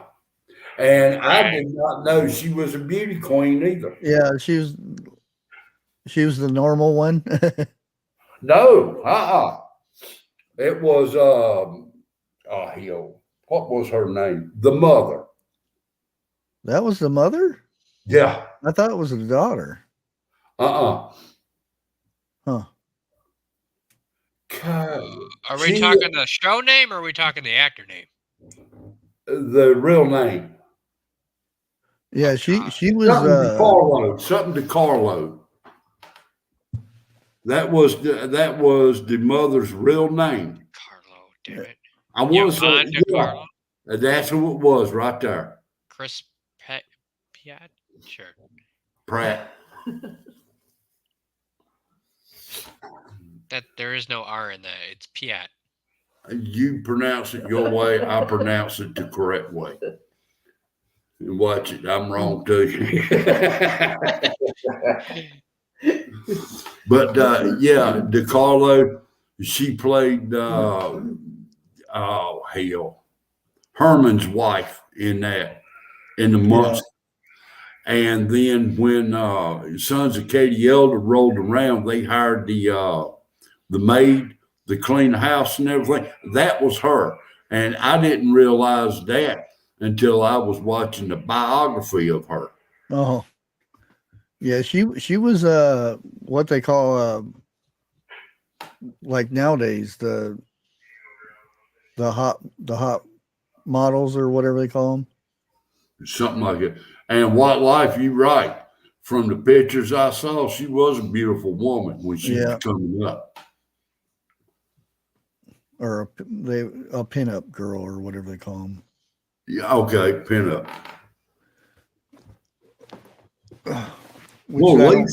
And I did not know she was a beauty queen either. Yeah, she was the normal one. No, It was what was her name? The mother. That was the mother? Yeah. I thought it was the daughter. Huh. Are we talking the show name or are we talking the actor name? The real name. Yeah, she was something to Carlo. That was the mother's real name. Carlo, damn it. I want to say Carlo? That's who it was right there. Chris Pratt? Sure. Pratt. That there is no R in that. It's Piat. You pronounce it your way. I pronounce it the correct way. And watch it. I'm wrong too. But yeah, DeCarlo, she played Herman's wife in the month. And then when Sons of Katie Elder rolled around, they hired the maid to clean the house and everything. That was her. And I didn't realize that until I was watching the biography of her. Oh. Yeah, she was what they call like nowadays the hot models or whatever they call them. Something like it. And White Life, you're right. From the pictures I saw, she was a beautiful woman when she was coming up. Or a pinup girl or whatever they call them. Yeah, okay, pinup. Well,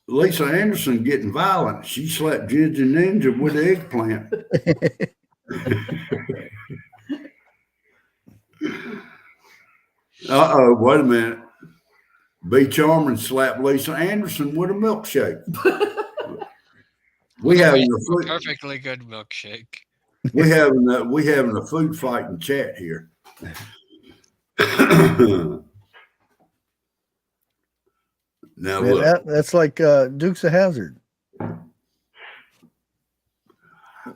Lisa Anderson getting violent. She slapped Ginger Ninja with the eggplant. Wait a minute. B. Charman slapped Lisa Anderson with a milkshake. We having a perfectly good milkshake. We having a food fight in chat here. Now man, look, that's like Dukes of Hazzard.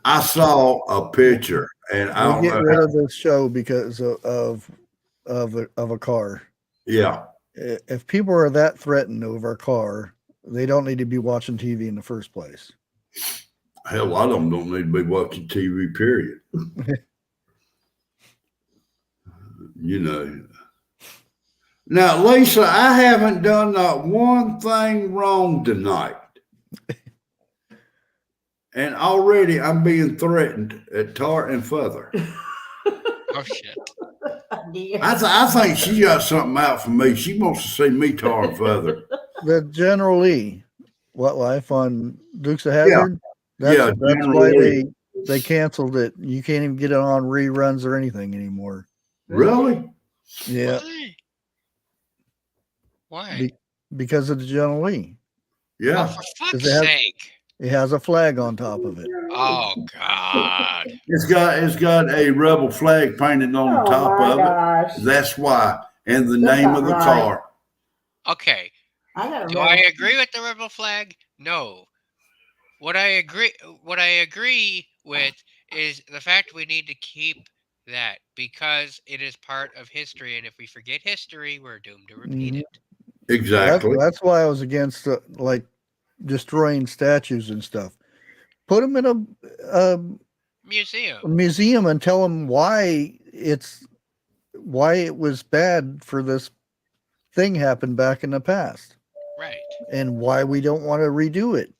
I saw a picture, and I We'll don't get know. rid of this show because of a car. Yeah. If people are that threatened over a car, they don't need to be watching TV in the first place. Hell, a lot of them don't need to be watching TV, period. You know. Now, Lisa, I haven't done not one thing wrong tonight. And already I'm being threatened at tar and feather. Oh, shit. I think she got something out for me. She wants to see me tar and feather. The General Lee, What Life on Dukes of Hazzard? Yeah, That's why they canceled it. You can't even get it on reruns or anything anymore. Really? Yeah. Why? Because of the General Lee. Yeah. Oh, for fuck's sake. It has a flag on top of it. Oh, God. It's got a rebel flag painted on the top of it. That's why. And the name of the car. Okay. Do I agree with the rebel flag? No. What I agree with is the fact we need to keep that because it is part of history, and if we forget history, we're doomed to repeat it. Exactly. That's why I was against like destroying statues and stuff. Put them in a museum and tell them why it was bad for this thing happened back in the past. Right. And why we don't want to redo it.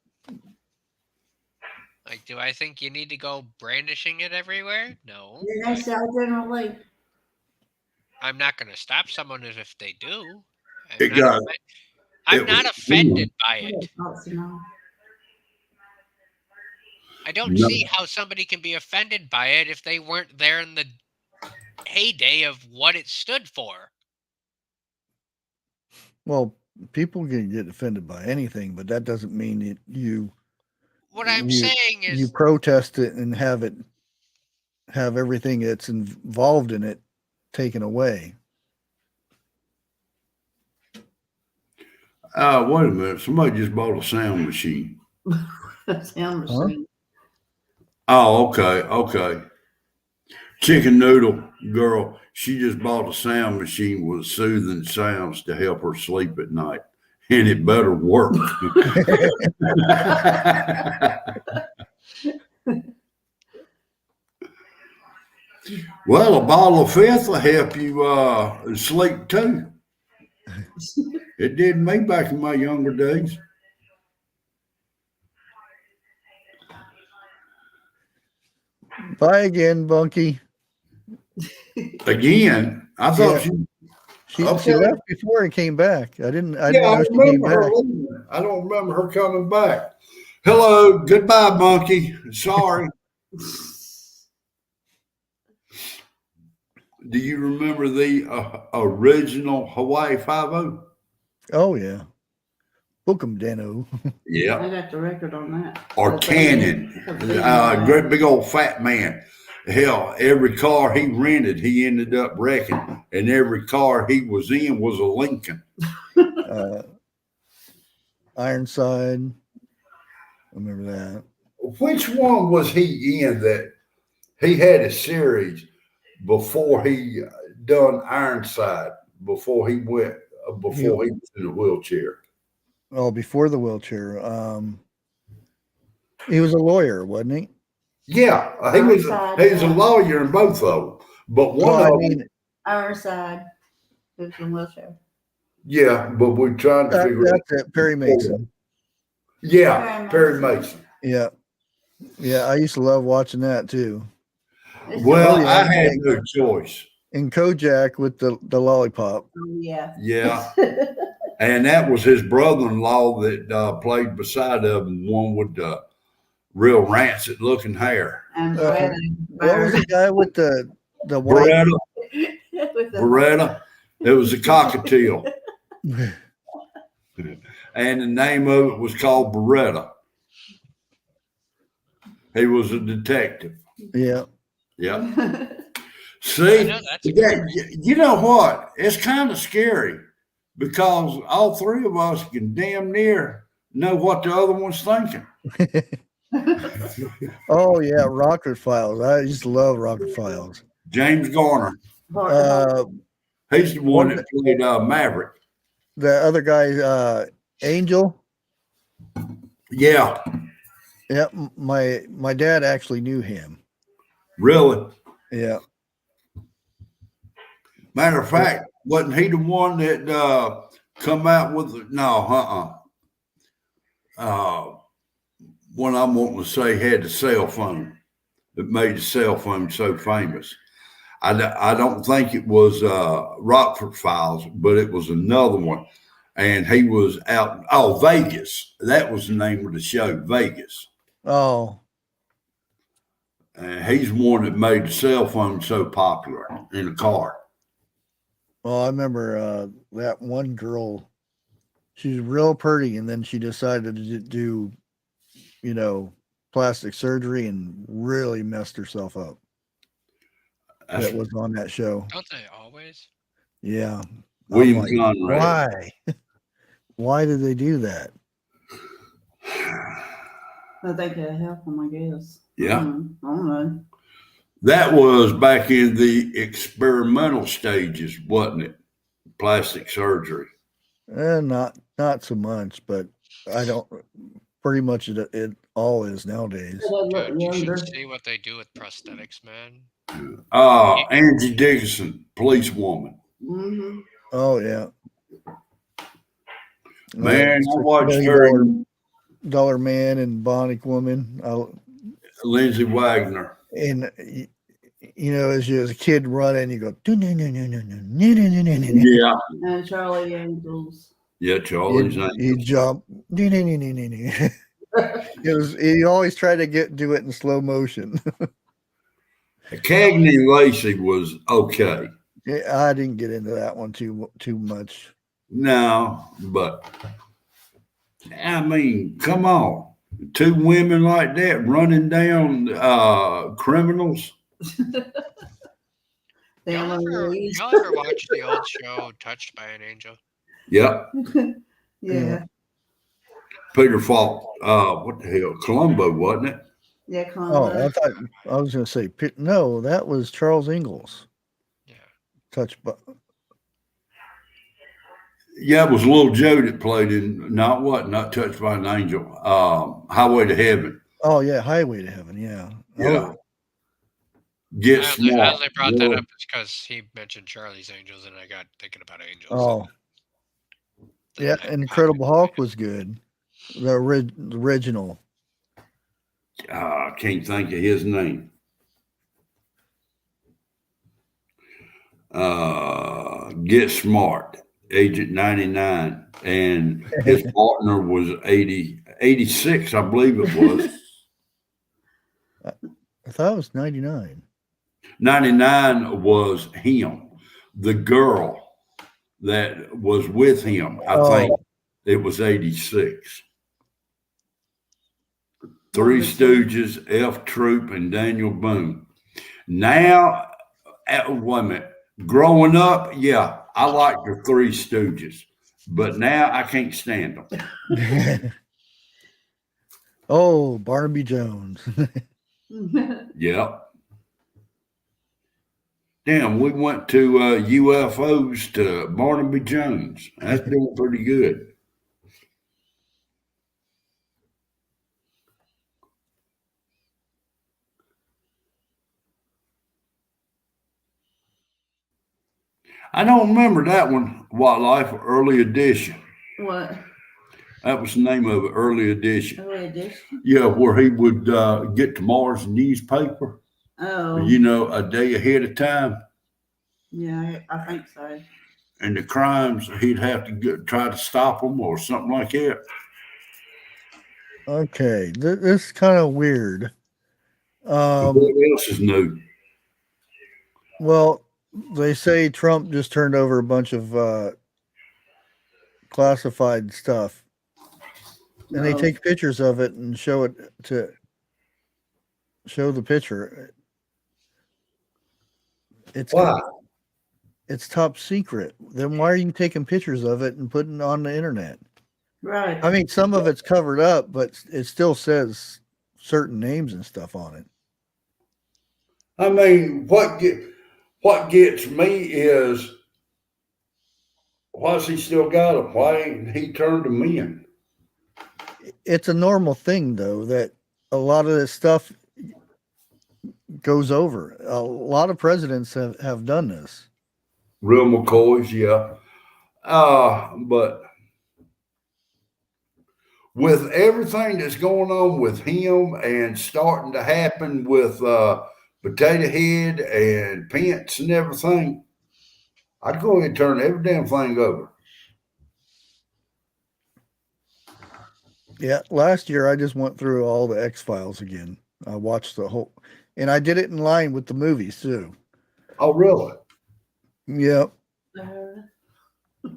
Like, do I think you need to go brandishing it everywhere? No. Did they sell General Lee? I'm not going to stop someone if they do. I'm not offended by it. I don't see how somebody can be offended by it if they weren't there in the heyday of what it stood for. Well, people can get offended by anything, but that doesn't mean that you. What I'm saying is you protest it and have everything that's involved in it taken away. Wait a minute. Somebody just bought a sound machine. Sound machine. Oh, okay. Chicken Noodle girl, she just bought a sound machine with soothing sounds to help her sleep at night. And it better work. Well, a bottle of Fifth will help you sleep too. It did me back in my younger days. Bye again, Bunky. Again? I thought she left before and came back. I didn't know she came back. I don't remember her coming back. Hello, goodbye, Bunky. Sorry. Do you remember the original Hawaii 5-0? Oh, yeah. Book 'em, Dano. Yeah. I got the record on that. Or Cannon. Great big old fat man. Hell, every car he rented, he ended up wrecking. And every car he was in was a Lincoln. Ironside. I remember that. Which one was he in that he had a series before he done Ironside, before he went, he was in a wheelchair? Oh, before the wheelchair. He was a lawyer, wasn't he? Yeah, he was a lawyer in both of them. But Ironside, who's in wheelchair. Yeah, but we're trying to figure out. That's it, Perry Mason. Yeah, Perry Mason. Yeah. Yeah, I used to love watching that too. Well, I had no choice. And Kojak with the lollipop. Yeah. Yeah. And that was his brother-in-law that played beside him, one with the real rancid looking hair. And what was the guy with the white? Beretta. It was a cockatiel. And the name of it was called Beretta. He was a detective. Yeah. Yeah. See, you know what? It's kind of scary because all three of us can damn near know what the other one's thinking. Oh yeah, Rocket Files. I used to love Rocket Files. James Garner. He's the one that played Maverick. The other guy, Angel. Yeah. Yeah, my dad actually knew him. Really? Yeah. Matter of fact, wasn't he the one that come out with one I'm wanting to say had the cell phone that made the cell phone so famous. I don't think it was Rockford Files, but it was another one. And he was out, Vegas. That was the name of the show, Vegas. Oh. And he's one that made the cell phone so popular in the car. Well, I remember that one girl, she's real pretty, and then she decided to do, plastic surgery and really messed herself up. That was on that show. Don't they always? Yeah. William Conrad. Why? Why did they do that? I think it'll help them, I guess. Yeah. I don't know. That was back in the experimental stages, wasn't it? Plastic surgery. Not so much, but I don't. Pretty much it all is nowadays. Dude, you should see what they do with prosthetics, man. Angie Dickinson, policewoman. Mm-hmm. Oh yeah. Man, I watched her. Dollar Man and Bionic Woman. Lindsay Wagner. And as a kid running, you go. Yeah. And Charlie Angels. Yeah, Charlie's Angels. You jump. He always tried to do it in slow motion. Cagney Lacey was okay. Yeah, I didn't get into that one too much. No, but I mean, come on. 2 women like that running down criminals. Y'all ever watch the old show Touched by an Angel? Yep. Yeah. Peter Falk. What the hell? Columbo, wasn't it? Yeah, Columbo. Oh, I thought I was going to say no. That was Charles Ingalls. Yeah. Touched by. Yeah, it was Little Joe that played in not Touched by an Angel. Highway to Heaven. Oh yeah, Highway to Heaven. Yeah. Yeah. Get Smart. I brought that up because he mentioned Charlie's Angels, and I got thinking about Angels. Oh. Yeah, Incredible Hulk was good. The original. I can't think of his name. Get Smart, Agent 99, and his partner was 86, I believe it was. I thought it was 99. 99 was him. The girl that was with him, I think it was 86. Three Stooges, F Troop, and Daniel Boone. Now, wait a minute. Growing up, yeah, I liked the Three Stooges, but now I can't stand them. Oh, Barnaby Jones. Yep. Damn, we went to UFOs to Barnaby Jones. That's doing pretty good. I don't remember that one, Wildlife Early Edition. What? That was the name of it, Early Edition. Early Edition? Yeah, where he would get tomorrow's newspaper. Oh. A day ahead of time. Yeah, I think so. And the crimes, he'd have to try to stop them or something like that. Okay, this is kind of weird. What else is new? Well, they say Trump just turned over a bunch of classified stuff, and they take pictures of it and show it to show the picture. It's top secret. Then why are you taking pictures of it and putting it on the internet? Right. I mean, some of it's covered up, but it still says certain names and stuff on it. I mean, what gets me is, why's he still got them? Why ain't he turned them in? It's a normal thing, though, that a lot of this stuff goes over. A lot of presidents have done this. Real McCoys, yeah. But with everything that's going on with him and starting to happen with Potato Head and Pence and everything, I'd go ahead and turn every damn thing over. Yeah, last year I just went through all the X-Files again. I watched the whole, and I did it in line with the movies too. Oh, really? Yep.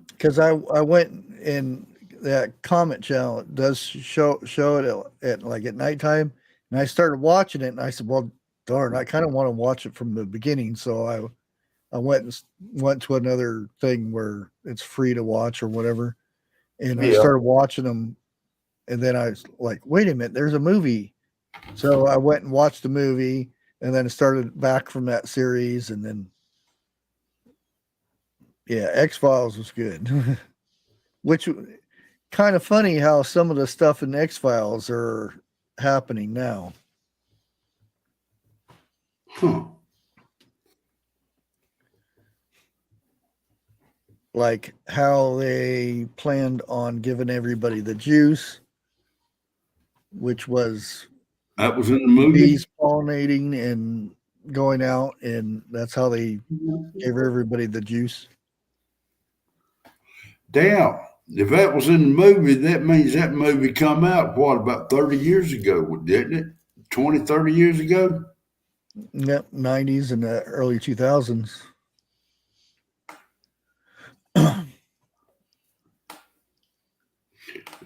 Because I went in that comment channel. It does show it at like at nighttime, and I started watching it, and I said, "Well, darn, I kind of want to watch it from the beginning." So I went to another thing where it's free to watch or whatever, and I started watching them. And then I was like, wait a minute, there's a movie. So I went and watched the movie and then started back from that series. And then, yeah, X-Files was good. Which kind of funny how some of the stuff in X-Files are happening now. Huh. Like how they planned on giving everybody the juice, which was that was in the movie. Bees pollinating and going out, and that's how they gave everybody the juice. Damn. If that was in the movie, that means that movie come out, what, about 30 years ago, didn't it? 20, 30 years ago? Yep, 90s and the early 2000s.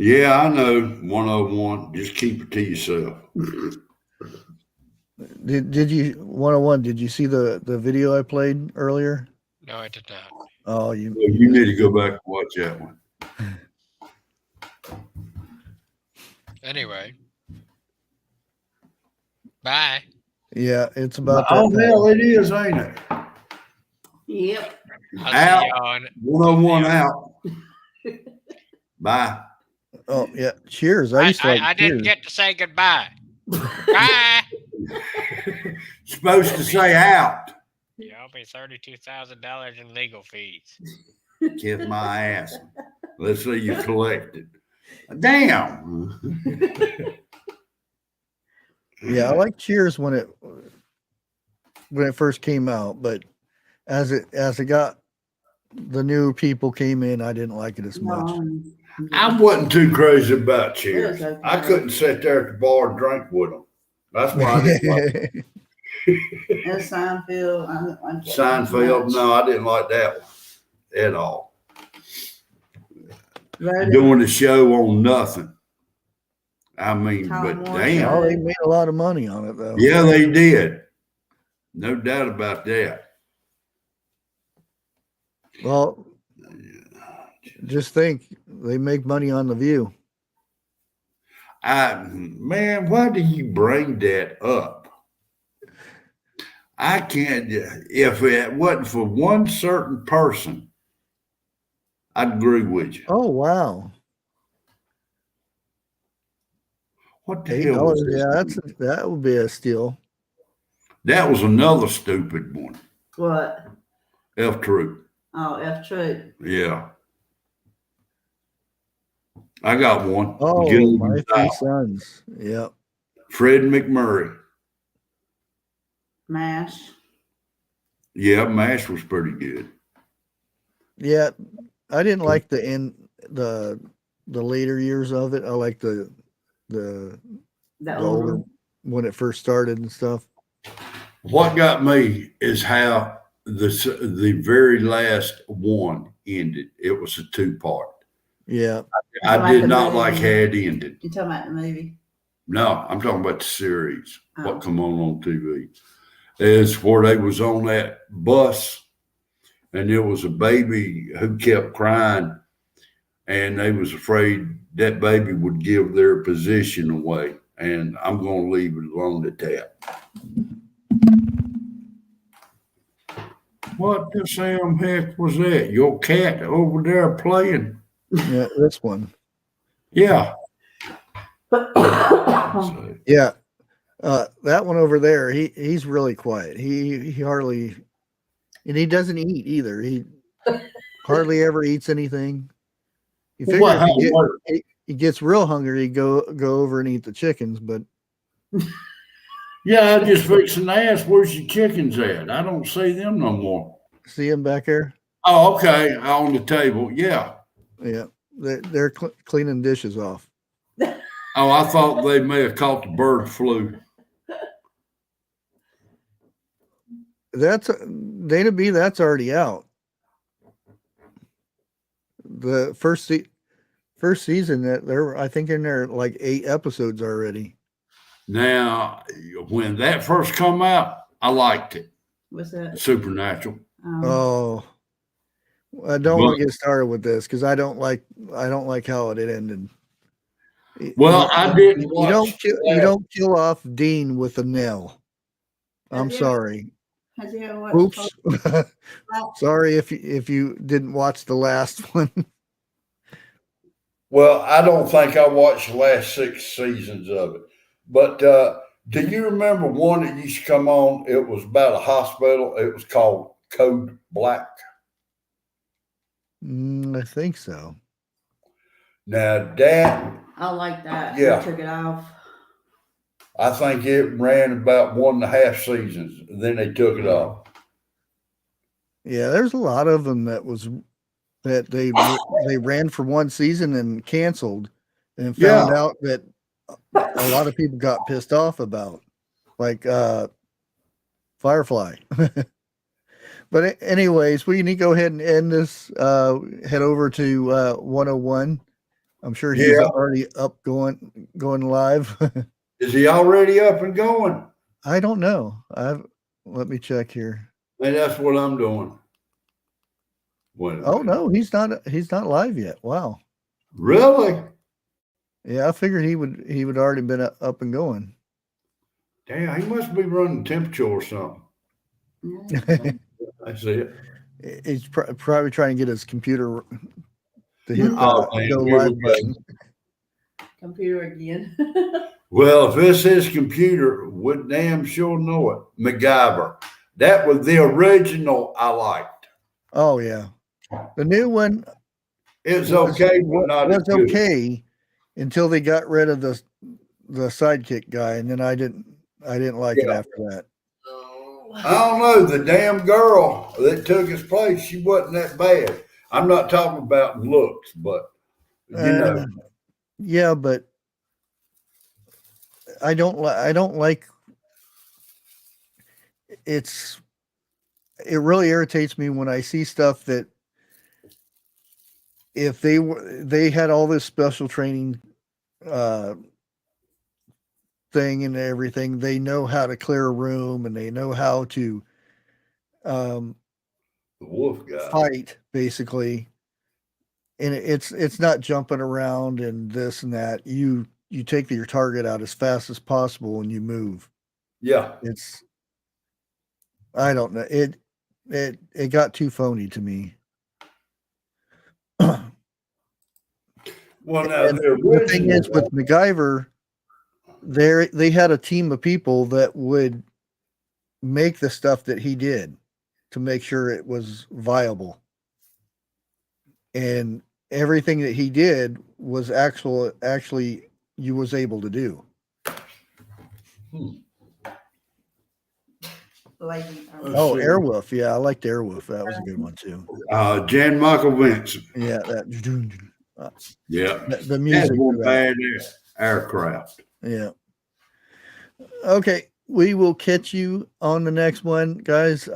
Yeah, I know. 101. Just keep it to yourself. Did you 101? Did you see the video I played earlier? No, I did not. Oh, you need to go back and watch that one. Anyway, bye. Yeah, it's about. Oh hell, it is, ain't it? Yep. Out. 101 out. Bye. Oh yeah, cheers. I didn't get to say goodbye. Bye. Supposed to say out. You owe me $32,000 in legal fees. Kiss my ass. Let's see you collect it. Damn. Yeah, I like Cheers when it first came out, but as it got, the new people came in, I didn't like it as much. I wasn't too crazy about Cheers. I couldn't sit there at the bar and drink with them. That's why I didn't like it. And Seinfeld. Seinfeld, no, I didn't like that one at all. Doing the show on nothing. I mean, but damn. Oh, they made a lot of money on it, though. Yeah, they did. No doubt about that. Well, just think, they make money on The View. Man, why do you bring that up? I can't. If it wasn't for one certain person, I'd agree with you. Oh, wow. What the hell was this? Yeah, that would be a steal. That was another stupid one. What? F Troop. Oh, F Troop. Yeah. I got one. Oh, My Three Sons. Yep. Fred McMurray. MASH. Yeah, MASH was pretty good. Yeah, I didn't like the later years of it. I like the older when it first started and stuff. What got me is how the very last one ended. It was a 2-part. Yeah. I did not like how it ended. You talking about the movie? No, I'm talking about the series. What come on TV is where they was on that bus, and there was a baby who kept crying, and they was afraid that baby would give their position away. and I'm going to leave it alone at that. What the Sam heck was that? Your cat over there playing? Yeah, this one. Yeah. Yeah. That one over there, he's really quiet. He hardly, and he doesn't eat either. He hardly ever eats anything. You figure if he gets real hungry, he'd go over and eat the chickens, but yeah, I just fixing to ask, where's your chickens at? I don't see them no more. See them back there? Oh, okay, on the table. Yeah. Yeah, they're cleaning dishes off. Oh, I thought they may have caught the bird flu. That's Dana B. That's already out. The first season that I think in there like 8 episodes already. Now, when that first come out, I liked it. What's that? Supernatural. Oh, I don't want to get started with this because I don't like how it ended. Well, I didn't watch. You don't kill off Dean with a nail. I'm sorry. Has he ever watched? Oops. Sorry if you didn't watch the last one. Well, I don't think I watched the last 6 seasons of it. But do you remember one that used to come on? It was about a hospital. It was called Code Black. I think so. Now, that. I like that. Yeah. I took it off. I think it ran about 1.5 seasons. And then they took it off. Yeah, there's a lot of them that they ran for 1 season and canceled, and found out that a lot of people got pissed off about, like Firefly. But anyways, we need to go ahead and end this. Head over to 101. I'm sure he's already up going live. Is he already up and going? I don't know. Let me check here. And that's what I'm doing. Oh no, he's not live yet. Wow. Really? Yeah, I figured he would already been up and going. Damn, he must be running temperature or something. That's it. He's probably trying to get his computer to hit go live button. Computer again. Well, if it's his computer, would damn sure know it. MacGyver. That was the original I liked. Oh yeah. The new one it's okay, but not was okay until they got rid of the sidekick guy, and then I didn't like it after that. I don't know. The damn girl that took his place, she wasn't that bad. I'm not talking about looks, but you know. Yeah, but I don't like it really irritates me when I see stuff that if they had all this special training thing and everything, they know how to clear a room and they know how to the wolf guy fight basically, and it's not jumping around and this and that. You take your target out as fast as possible and you move. Yeah, I don't know, it got too phony to me. Well, now the thing is with MacGyver, they had a team of people that would make the stuff that he did to make sure it was viable, and everything that he did was actually you was able to do. Like Airwolf. Yeah, I liked Airwolf. That was a good one too. Jan Michael Vincent. Yeah, that. Yeah, the music. That's one bad aircraft. Yeah. Okay, we will catch you on the next one, guys.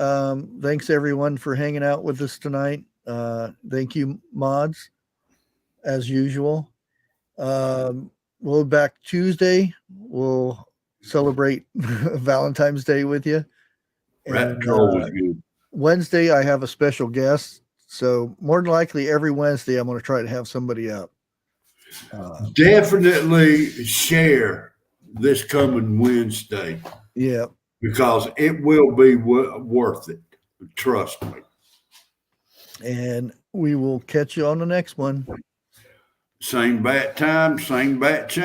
Thanks everyone for hanging out with us tonight. Thank you, mods, as usual. We'll be back Tuesday. We'll celebrate Valentine's Day with you. And, Wednesday, I have a special guest. So more than likely every Wednesday, I'm going to try to have somebody up. Definitely share this coming Wednesday. Yeah. Because it will be worth it. Trust me. And we will catch you on the next one. Same bat time, same bat channel.